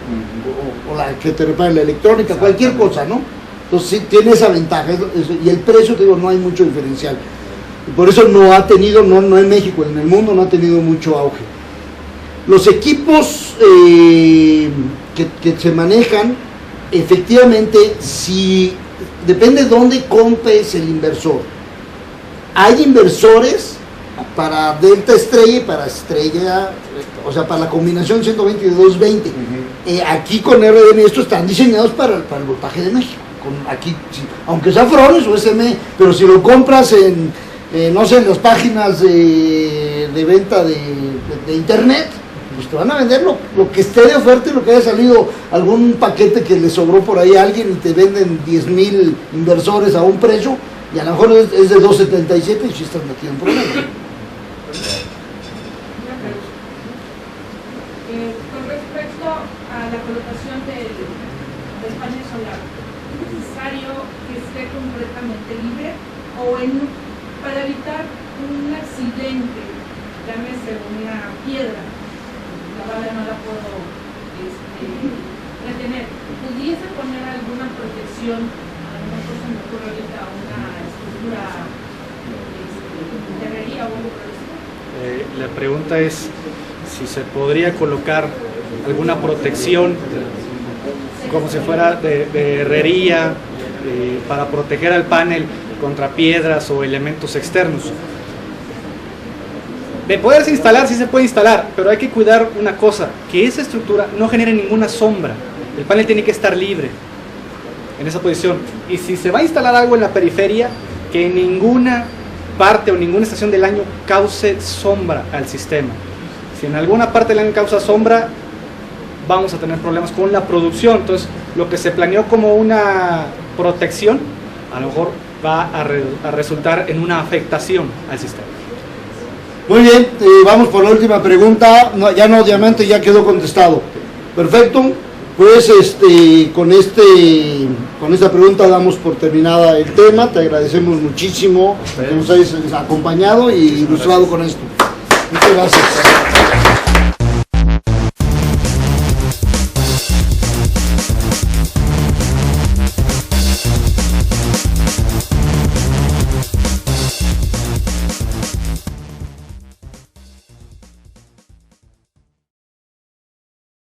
que te repare la electrónica, cualquier cosa, ¿no? Entonces sí, tiene esa ventaja, y el precio, no hay mucho diferencial. Y por eso no ha tenido, no en México, en el mundo no ha tenido mucho auge. Los equipos que se manejan, efectivamente, si depende de dónde compres el inversor. Hay inversores para delta estrella y para estrella, o sea, para la combinación 120 y 220. Aquí con RDM estos están diseñados para el voltaje de México. Aquí, aunque sea Fronius o SME, pero si lo compras en las páginas de venta de internet, pues te van a vender lo que esté de oferta y lo que haya salido, algún paquete que le sobró por ahí a alguien y te venden 10,000 inversores a un precio, Y a lo mejor es de 2.77 y si estás metido en problemas. Con respecto a la colocación del panel solar, ¿es necesario que esté completamente libre o para evitar un accidente, llámese una piedra, la bala no la puedo retener, ¿pudiese poner alguna protección? A lo mejor se me ocurre ahorita una estructura de herrería o algo por el estilo. La pregunta es si se podría colocar alguna protección como si fuera de herrería para proteger al panel contra piedras o elementos externos. De poderse instalar, sí se puede instalar, pero hay que cuidar una cosa, que esa estructura no genere ninguna sombra. El panel tiene que estar libre en esa posición. Y si se va a instalar algo en la periferia, que en ninguna parte o ninguna estación del año cause sombra al sistema. Si en alguna parte del año causa sombra, vamos a tener problemas con la producción. Entonces, lo que se planeó como una protección, a lo mejor va a resultar en una afectación al sistema. Muy bien, vamos por la última pregunta. No, ya no, Diamante, ya quedó contestado. Perfecto. Pues con esta pregunta damos por terminada el tema. Te agradecemos muchísimo que nos hayas acompañado y ilustrado con esto. Muchas gracias.